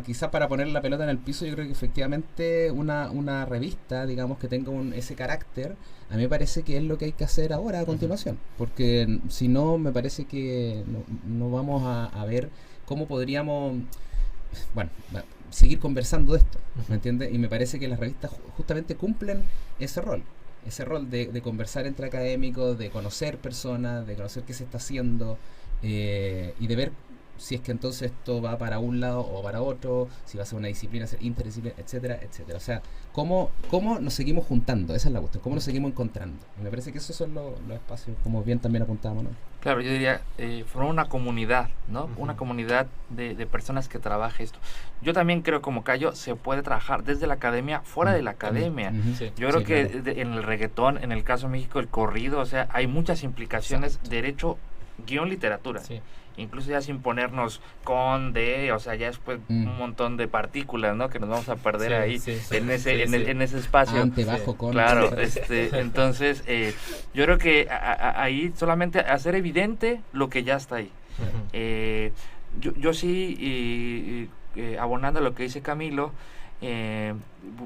quizás para poner la pelota en el piso, yo creo que efectivamente una revista, digamos, que tenga ese carácter, a mí me parece que es lo que hay que hacer ahora a continuación, porque si no, me parece que no vamos a ver cómo podríamos... Bueno, seguir conversando de esto, ¿me entiendes? Y me parece que las revistas justamente cumplen ese rol de conversar entre académicos, de conocer personas, de conocer qué se está haciendo, y de ver si es que entonces esto va para un lado o para otro, si va a ser una disciplina, ser interdisciplina, etcétera, etcétera. O sea, ¿cómo nos seguimos juntando? Esa es la cuestión, ¿cómo nos seguimos encontrando? Y me parece que esos son los espacios, como bien también apuntábamos, ¿no? Claro, yo diría, formar una comunidad, ¿no? Una comunidad de personas que trabaje esto. Yo también creo, como Cayo, se puede trabajar desde la academia, fuera de la academia. Sí. Yo creo que claro. En el reggaetón, en el caso de México, el corrido, o sea, hay muchas implicaciones, derecho, guión, literatura. Sí. Incluso ya sin ponernos con, de, o sea, ya después un montón de partículas, ¿no? Que nos vamos a perder ahí en ese espacio. Ante, bajo, con. Claro, entonces yo creo que ahí solamente hacer evidente lo que ya está ahí. Yo sí, abonando a lo que dice Camilo,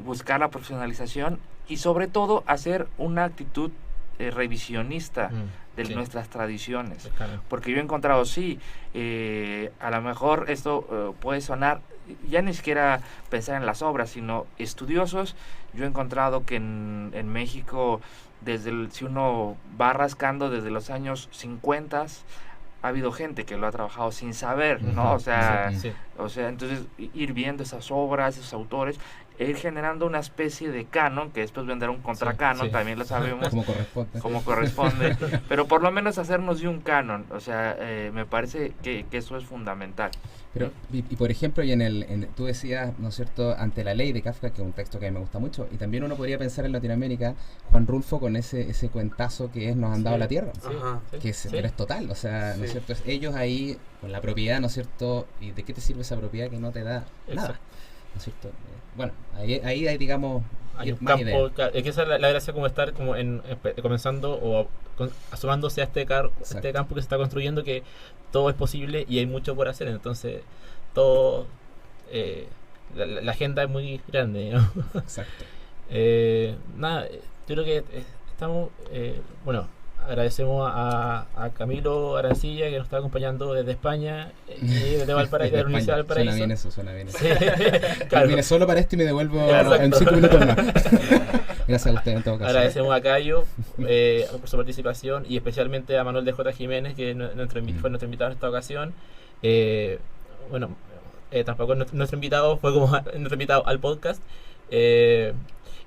buscar la profesionalización y sobre todo hacer una actitud revisionista de nuestras tradiciones, porque yo he encontrado, a lo mejor esto puede sonar, ya ni siquiera pensar en las obras, sino estudiosos. Yo he encontrado que en México, si uno va rascando desde los años 50, ha habido gente que lo ha trabajado sin saber, ¿no? O sea, O sea, entonces ir viendo esas obras, esos autores, ir generando una especie de canon, que después vendrá un contracanon, sí. también lo sabemos, Como corresponde. pero por lo menos hacernos de un canon, o sea, me parece que eso es fundamental. Pero, y por ejemplo, tú decías, ¿no es cierto?, Ante la ley de Kafka, que es un texto que a mí me gusta mucho, y también uno podría pensar en Latinoamérica, Juan Rulfo con ese cuentazo que es Nos han dado Sí. la tierra, Ajá. que pero es total, o sea, ¿no es cierto?, es ellos ahí con la propiedad, ¿no es cierto?, y ¿de qué te sirve esa propiedad que no te da nada? Exacto. ¿No es cierto? Bueno, ahí hay, digamos, Hay un más campo, ideas. es que esa es la gracia, como estar como comenzando o asomándose a este Exacto. campo que se está construyendo, que todo es posible y hay mucho por hacer. Entonces todo la agenda es muy grande, ¿no? Exacto. Nada, yo creo que estamos, bueno, agradecemos a Camilo Arancilla, que nos está acompañando desde España y desde Valparaíso, de la Universidad de Valparaíso. Suena bien eso. Sí, Claro. claro. Mire, solo para esto y me devuelvo Claro. en 5 minutos más. Gracias a usted en todo caso. Agradecemos a Cayo por su participación, y especialmente a Manuel de J. Jiménez, que fue nuestro invitado en esta ocasión. Bueno, tampoco nuestro invitado, fue como nuestro invitado al podcast.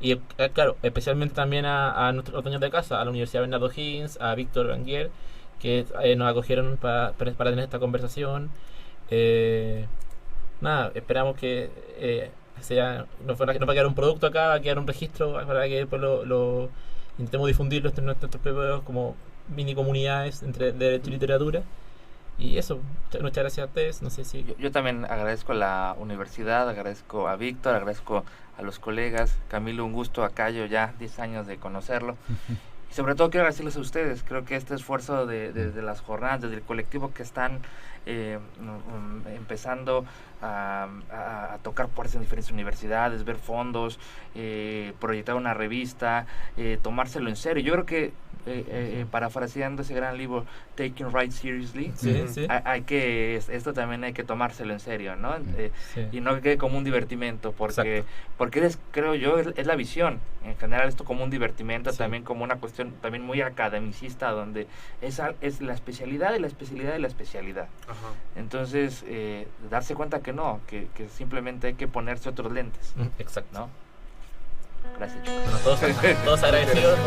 Y claro, especialmente también a nuestros dueños de casa, a la Universidad Bernardo Higgins, a Víctor Banguer, que nos acogieron para tener esta conversación. Nada, esperamos que no va a quedar un producto acá, va a quedar un registro para que después lo intentemos difundirlo entre nuestros propios como mini comunidades de derecho y literatura. Y eso, muchas gracias a ustedes. No sé si... Yo también agradezco a la universidad, agradezco a Víctor, agradezco a los colegas. Camilo, un gusto. A Cayo, ya 10 años de conocerlo. Y sobre todo quiero agradecerles a ustedes. Creo que este esfuerzo de las jornadas, desde el colectivo que están empezando a tocar puertas en diferentes universidades, ver fondos, proyectar una revista, tomárselo en serio. Yo creo que parafraseando ese gran libro Taking Right Seriously, Sí, sí. esto también hay que tomárselo en serio, ¿no? Sí. Y no que quede como un divertimento, porque creo yo, es la visión, en general, esto como un divertimento, Sí. también como una cuestión también muy academicista, donde es la especialidad de la especialidad de la especialidad. Ajá. Entonces, darse cuenta que no, que simplemente hay que ponerse otros lentes, Exacto. ¿no? Gracias, chicos. Bueno, todos agradecidos.